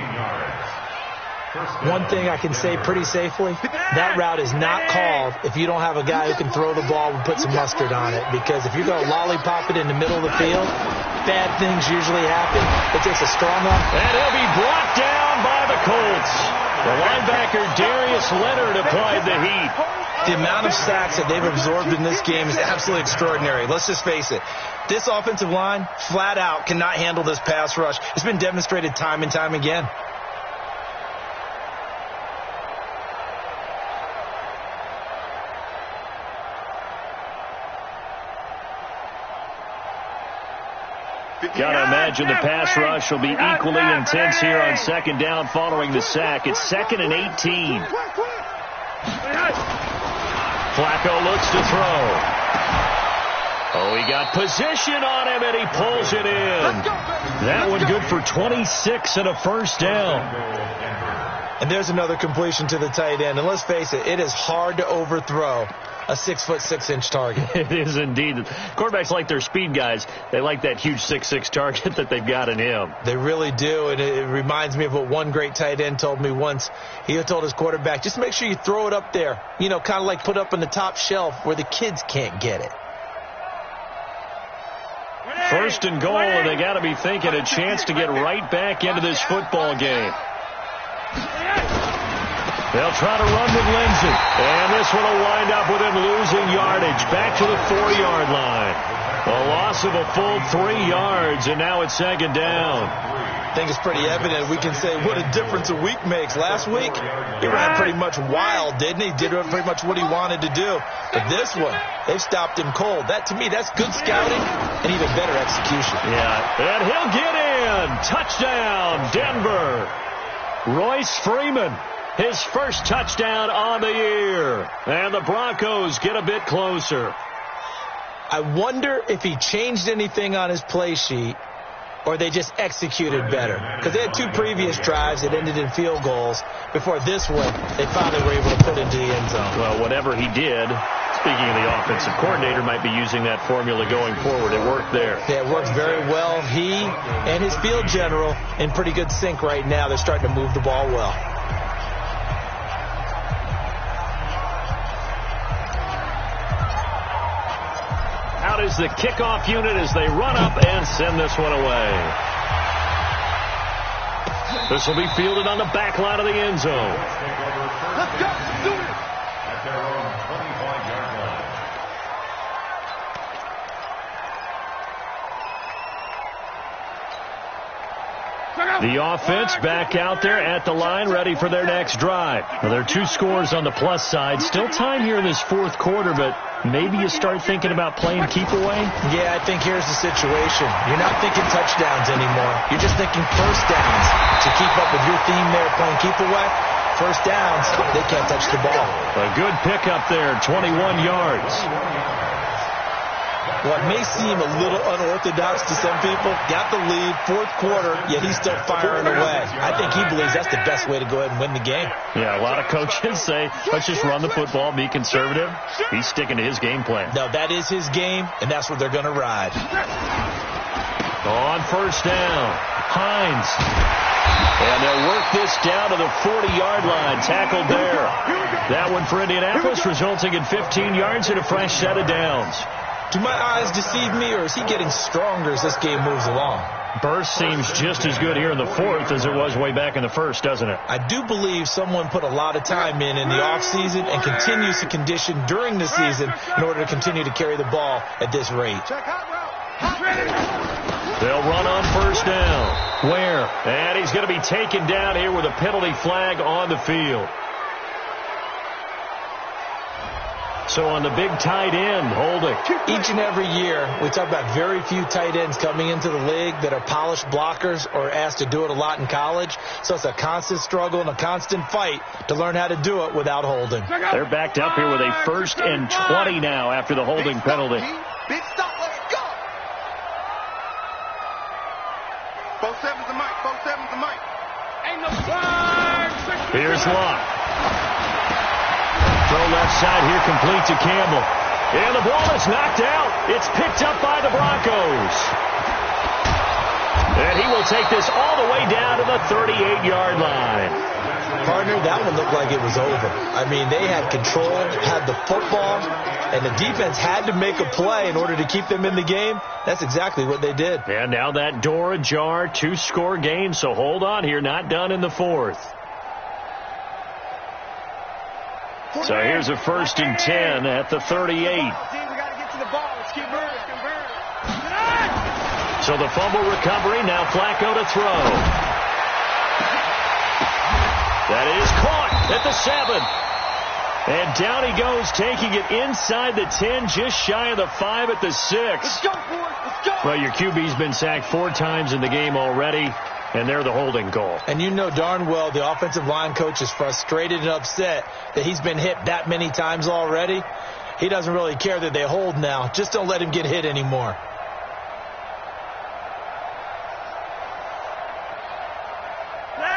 One thing I can say pretty safely, that route is not called if you don't have a guy who can throw the ball and put some mustard on it. Because if you're going to lollipop it in the middle of the field, bad things usually happen. It takes a strong arm. And he'll be brought down by the Colts. The linebacker, Darius Leonard, applied the heat. The amount of sacks that they've absorbed in this game is absolutely extraordinary. Let's just face it. This offensive line, flat out, cannot handle this pass rush. It's been demonstrated time and time again. Got to imagine the pass rush will be equally intense here on 2nd down following the sack. It's 2nd and 18. Flacco looks to throw. Oh, he got position on him, and he pulls it in. That one good for 26 and a 1st down. And there's another completion to the tight end. And let's face it, it is hard to overthrow a 6'6" target. It is indeed. Quarterbacks like their speed guys. They like that huge 6'6" target that they've got in him. They really do, and it reminds me of what one great tight end told me once. He told his quarterback, just make sure you throw it up there. You know, kind of like put up on the top shelf where the kids can't get it. 1st and goal, and they got to be thinking a chance to get right back into this football game. They'll try to run with Lindsey. And this one will wind up with him losing yardage. Back to the 4-yard line. A loss of a full 3 yards, and now it's 2nd down. I think it's pretty evident. We can say what a difference a week makes. Last week, he ran pretty much wild, didn't he? Did pretty much what he wanted to do. But this one, they've stopped him cold. That, to me, that's good scouting and even better execution. Yeah, and he'll get in. Touchdown, Denver. Royce Freeman. His 1st touchdown on the year. And the Broncos get a bit closer. I wonder if he changed anything on his play sheet or they just executed better. Because they had 2 previous drives that ended in field goals. Before this one, they finally were able to put into the end zone. Well, whatever he did, speaking of the offensive coordinator, might be using that formula going forward. It worked there. Yeah, it worked very well. He and his field general in pretty good sync right now. They're starting to move the ball well. out is the kickoff unit as they run up and send this one away. This will be fielded on the back line of the end zone. Let's go. Do it. At their own 25-yard line. The offense back out there at the line, ready for their next drive. Well, there are 2 scores on the plus side. Still time here in this fourth quarter, but maybe you start thinking about playing keep away? Yeah, I think here's the situation. You're not thinking touchdowns anymore. You're just thinking first downs. To keep up with your theme there, playing keep away, first downs, they can't touch the ball. A good pickup there, 21 yards. What may seem a little unorthodox to some people, got the lead, fourth quarter, yet he's still firing away. I think he believes that's the best way to go ahead and win the game. Yeah, a lot of coaches say, let's just run the football, be conservative. He's sticking to his game plan. No, that is his game, and that's what they're going to ride. On first down, Hines. And they'll work this down to the 40-yard line, tackled there. That one for Indianapolis, resulting in 15 yards and a fresh set of downs. Do my eyes deceive me, or is he getting stronger as this game moves along? Burst seems just as good here in the fourth as it was way back in the first, doesn't it? I do believe someone put a lot of time in the offseason and continues to condition during the season in order to continue to carry the ball at this rate. They'll run on first down. Where? And he's going to be taken down here with a penalty flag on the field. So on the big tight end, holding. Each and every year, we talk about very few tight ends coming into the league that are polished blockers or asked to do it a lot in college. So it's a constant struggle and a constant fight to learn how to do it without holding. They're backed up here with a 1st and 20 now after the holding penalty. Big stop. Let's go. 4-7's the mic. 4-7's the mic. Ain't no flag. Here's Locke. Throw left side here, complete to Campbell. And the ball is knocked out. It's picked up by the Broncos. And he will take this all the way down to the 38-yard line. Partner, that one looked like it was over. I mean, they had control, had the football, and the defense had to make a play in order to keep them in the game. That's exactly what they did. And now that door ajar, 2-score game, so hold on here, not done in the fourth. So here's a 1st and 10 at the 38. We got to get to the ball. Let's keep moving. So the fumble recovery, now Flacco to throw. That is caught at the 7. And down he goes, taking it inside the 10, just shy of the 5 at the 6. Let's go, boys. Let's go. Well, your QB's been sacked 4 times in the game already. And they're the holding call. And you know darn well the offensive line coach is frustrated and upset that he's been hit that many times already. He doesn't really care that they hold now. Just don't let him get hit anymore.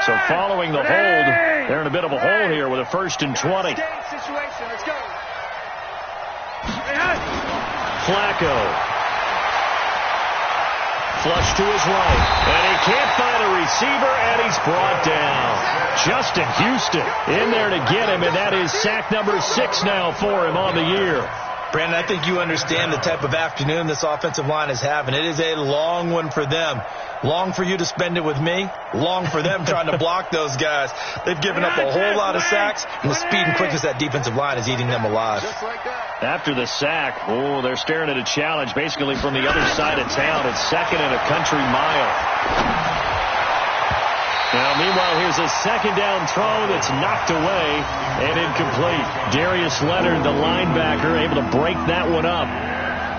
So following the hold, they're in a bit of a hole here with a 1st and 20. Situation. Let's go. Flacco. Flush to his right, and he can't find a receiver, and he's brought down. Justin Houston in there to get him, and that is sack number 6 now for him on the year. Brandon, I think you understand the type of afternoon this offensive line is having. It is a long one for them. Long for you to spend it with me. Long for them trying to block those guys. They've given up a whole lot of sacks, and the speed and quickness of that defensive line is eating them alive. Just like that. After the sack, they're staring at a challenge basically from the other side of town. It's 2nd and a country mile. Now, meanwhile, here's a 2nd down throw that's knocked away and incomplete. Darius Leonard, the linebacker, able to break that one up.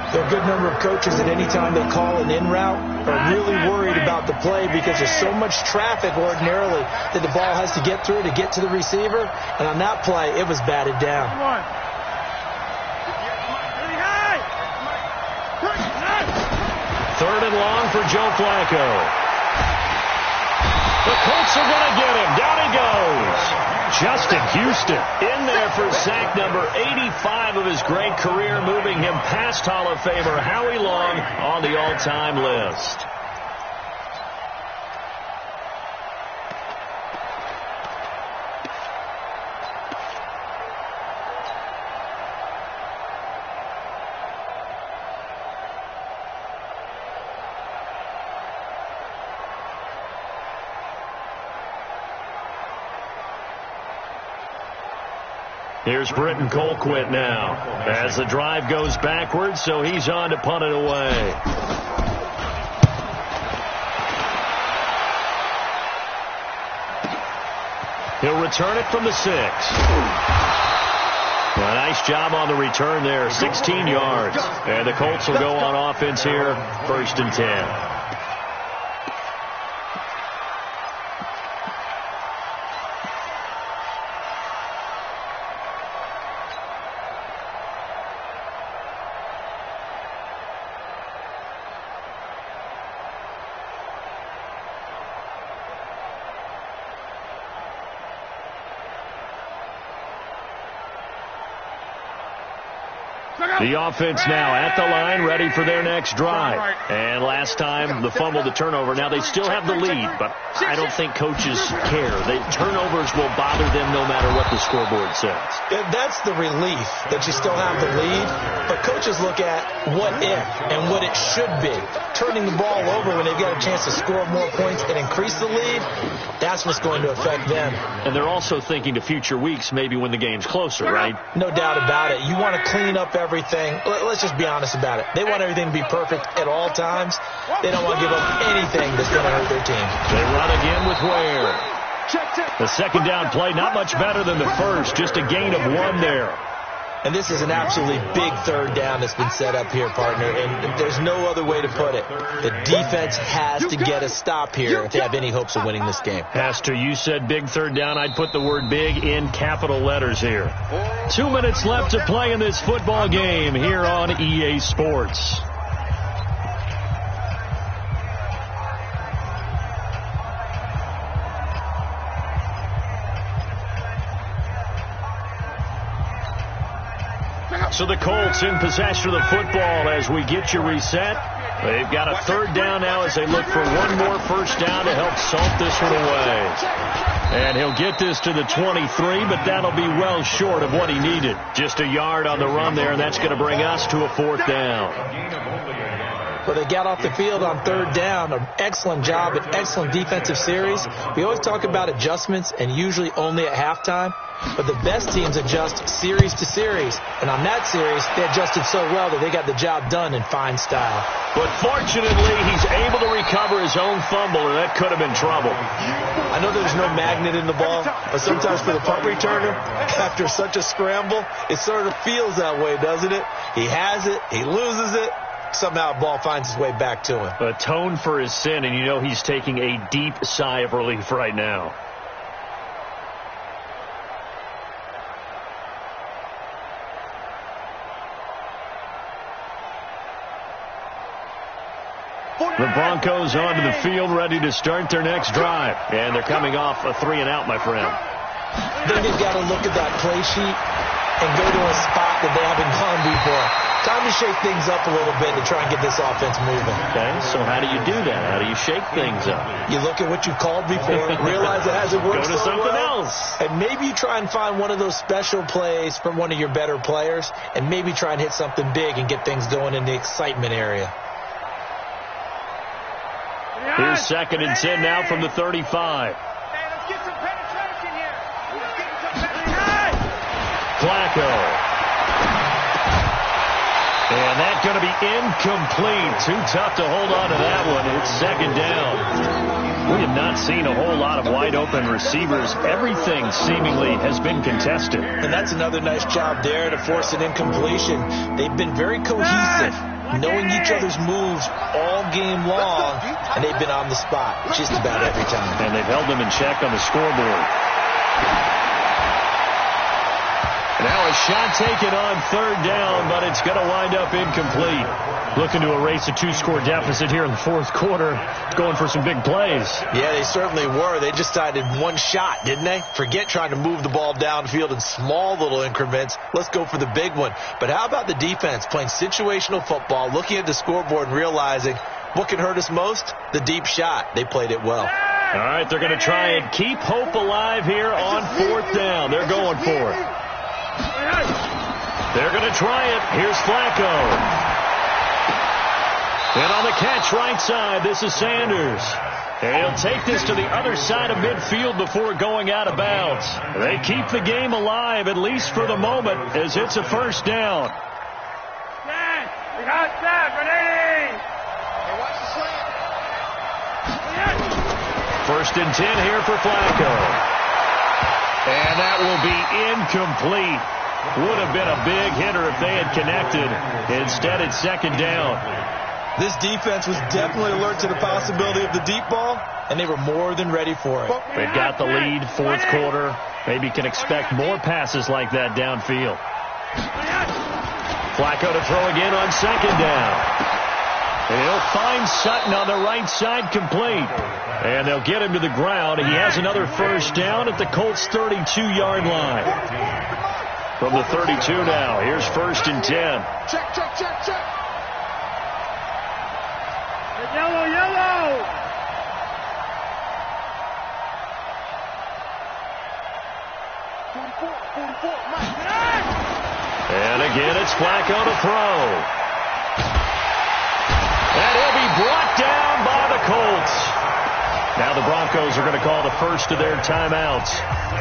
There are a good number of coaches at any time they call an in route are really worried about the play because there's so much traffic ordinarily that the ball has to get through to get to the receiver. And on that play, it was batted down. 3rd and long for Joe Flacco. The Colts are going to get him. Down he goes. Justin Houston in there for sack number 85 of his great career, moving him past Hall of Famer Howie Long on the all-time list. Here's Britton Colquitt now as the drive goes backwards, so he's on to punt it away. He'll return it from the 6. A nice job on the return there, 16 yards. And the Colts will go on offense here, 1st and 10. The offense now at the line, ready for their next drive. And last time, the fumble, the turnover. Now, they still have the lead, but I don't think coaches care. Turnovers will bother them no matter what the scoreboard says. That's the relief, that you still have the lead. But coaches look at what if and what it should be. Turning the ball over when they've got a chance to score more points and increase the lead, that's what's going to affect them. And they're also thinking to future weeks, maybe when the game's closer, right? No doubt about it. You want to clean up everything. Let's just be honest about it. They want everything to be perfect at all times. They don't want to give up anything that's going to hurt their team. They run again with Ware. The second down play, not much better than the first, just a gain of 1 there. And this is an absolutely big 3rd down that's been set up here, partner, and there's no other way to put it. The defense has to get a stop here if they have any hopes of winning this game. Has to. You said big 3rd down. I'd put the word big in capital letters here. 2 minutes left to play in this football game here on EA Sports. So the Colts in possession of the football as we get you reset. They've got a 3rd down now as they look for one more first down to help salt this one away. And he'll get this to the 23, but that'll be well short of what he needed. Just a yard on the run there, and that's going to bring us to a 4th down. Well, they got off the field on 3rd down. An excellent job, an excellent defensive series. We always talk about adjustments, and usually only at halftime. But the best teams adjust series to series. And on that series, they adjusted so well that they got the job done in fine style. But fortunately, he's able to recover his own fumble, and that could have been trouble. I know there's no magnet in the ball, but sometimes for the punt returner, after such a scramble, it sort of feels that way, doesn't it? He has it, he loses it. Somehow the ball finds its way back to him. Atone for his sin, and you know he's taking a deep sigh of relief right now. The Broncos onto the field, ready to start their next drive. And they're coming off a 3-and-out, my friend. Then they've got to look at that play sheet and go to a spot that they haven't gone before. Time to shake things up a little bit to try and get this offense moving. Okay, so how do you do that? How do you shake things up? You look at what you've called before, realize it hasn't worked Go to so something well, else. and maybe you try and find one of those special plays from one of your better players, and maybe try and hit something big and get things going in the excitement area. Here's 2nd and 10 now from the 35. Hey, let's get some penetration here. Let's get some penetration. Flacco. And that's going to be incomplete. Too tough to hold on to that one. It's 2nd down. We have not seen a whole lot of wide-open receivers. Everything seemingly has been contested. And that's another nice job there to force an incompletion. They've been very cohesive, knowing each other's moves all game long, and they've been on the spot just about every time. And they've held them in check on the scoreboard. Now a shot taken on 3rd down, but it's going to wind up incomplete. Looking to erase a 2-score deficit here in the 4th quarter. Going for some big plays. Yeah, they certainly were. They just decided one shot, didn't they? Forget trying to move the ball downfield in small little increments. Let's go for the big one. But how about the defense playing situational football, looking at the scoreboard and realizing what can hurt us most? The deep shot. They played it well. All right, they're going to try and keep hope alive here on 4th down. They're going for it. They're going to try it. Here's Flacco. And on the catch right side, this is Sanders. And he'll take this to the other side of midfield before going out of bounds. They keep the game alive, at least for the moment, as it's a first down. We got that, ready! Hey, watch the slant. First and 10 here for Flacco. And that will be incomplete. Would have been a big hitter if they had connected. Instead, it's second down. This defense was definitely alert to the possibility of the deep ball, and they were more than ready for it. They've got the lead, fourth quarter. Maybe can expect more passes like that downfield. Flacco to throw again on second down. And he'll find Sutton on the right side, complete. And they'll get him to the ground. He has another first down at the Colts' 32-yard line. From the 32 now, here's first and 10. Check, check, check, check. Yellow, yellow. And again, it's Flacco to throw. And he'll be brought down by the Colts. Now the Broncos are going to call the first of their timeouts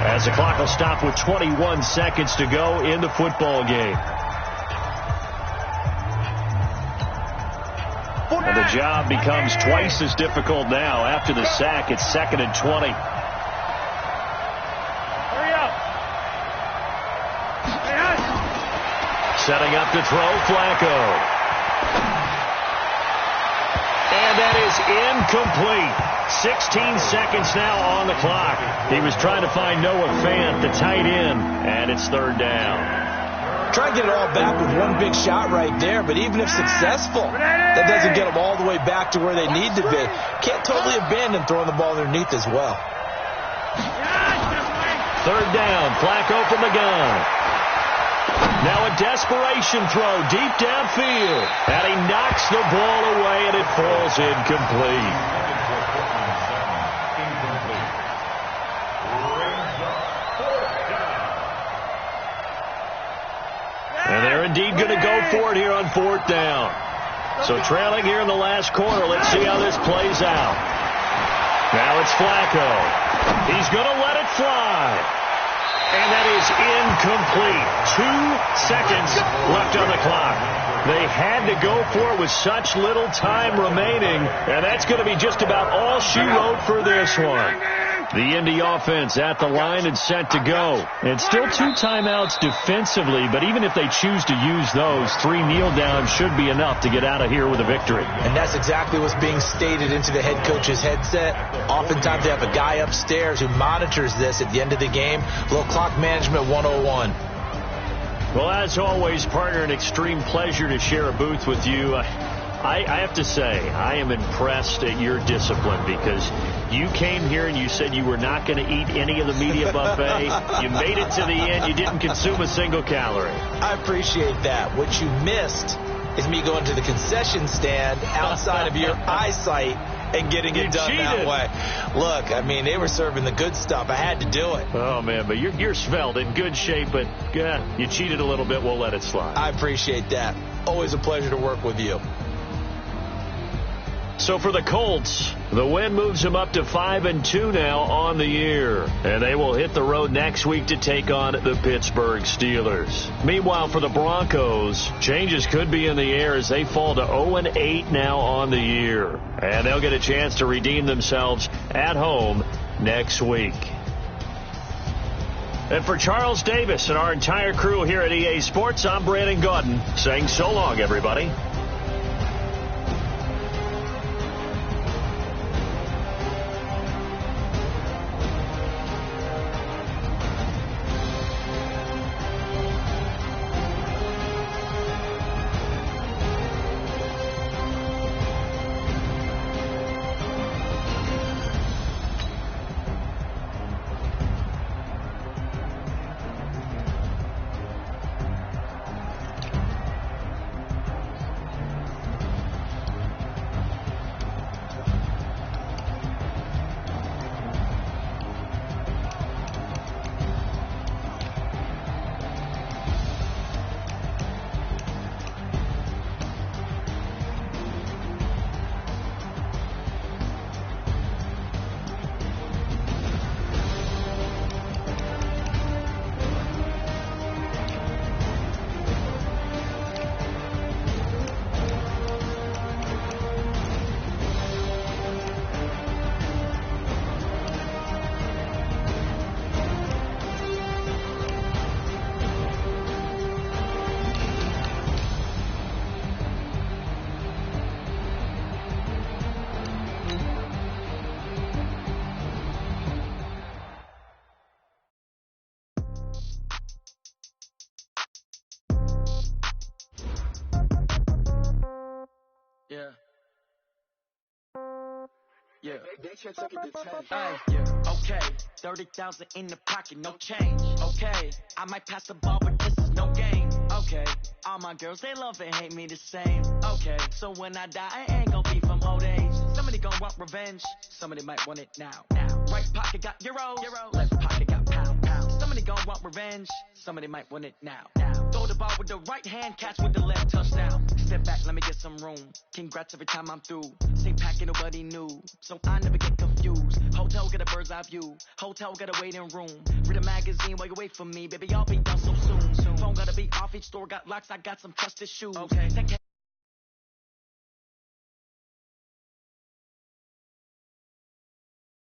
as the clock will stop with 21 seconds to go in the football game. And the job becomes twice as difficult now. After the sack, it's second and 20. Hurry up. Setting up to throw, Flacco. And that is incomplete. 16 seconds now on the clock. He was trying to find Noah Fant, the tight end, and it's third down. Try to get it all back with one big shot right there, but even if successful, that doesn't get them all the way back to where they need to be. Can't totally abandon throwing the ball underneath as well. Third down, Flacco from the gun. Now a desperation throw deep downfield. And he knocks the ball away, and it falls incomplete. And they're indeed going to go for it here on fourth down. So trailing here in the last quarter. Let's see how this plays out. Now it's Flacco. He's going to let it fly. And that is incomplete. 2 seconds left on the clock. They had to go for it with such little time remaining. And that's going to be just about all she wrote for this one. The Indy offense at the line and set to go. And still 2 timeouts defensively, but even if they choose to use those, 3 kneel downs should be enough to get out of here with a victory. And that's exactly what's being stated into the head coach's headset. Oftentimes they have a guy upstairs who monitors this at the end of the game. Little clock management 101. Well, as always, partner, an extreme pleasure to share a booth with you. I have to say, I am impressed at your discipline because you came here and you said you were not going to eat any of the media buffet. You made it to the end. You didn't consume a single calorie. I appreciate that. What you missed is me going to the concession stand outside of your eyesight and getting it done that way. Look, I mean, they were serving the good stuff. I had to do it. Oh, man, but you're svelte, in good shape, but you cheated a little bit. We'll let it slide. I appreciate that. Always a pleasure to work with you. So for the Colts, the win moves them up to 5-2 now on the year. And they will hit the road next week to take on the Pittsburgh Steelers. Meanwhile, for the Broncos, changes could be in the air as they fall to 0-8 now on the year. And they'll get a chance to redeem themselves at home next week. And for Charles Davis and our entire crew here at EA Sports, I'm Brandon Gaudin saying so long, everybody. Yeah. Yeah. Okay. 30,000 in the pocket, no change. Okay. I might pass the ball, but this is no game. Okay. All my girls, they love and hate me the same. Okay. So when I die, I ain't gonna be from old age. Somebody gonna want revenge. Somebody might want it now. Right pocket got euro. Left pocket got pound. Somebody gonna want revenge. Somebody might want it now. Throw the ball with the right hand, catch with the left, touchdown. Step back, let me get some room. Congrats every time I'm through. Same packet, nobody knew, so I never get confused. Hotel got a bird's eye view. Hotel got a waiting room. Read a magazine while you wait for me, baby. I'll be done so soon. Phone gotta be off. Each store got locks. I got some trusted shoes. Okay.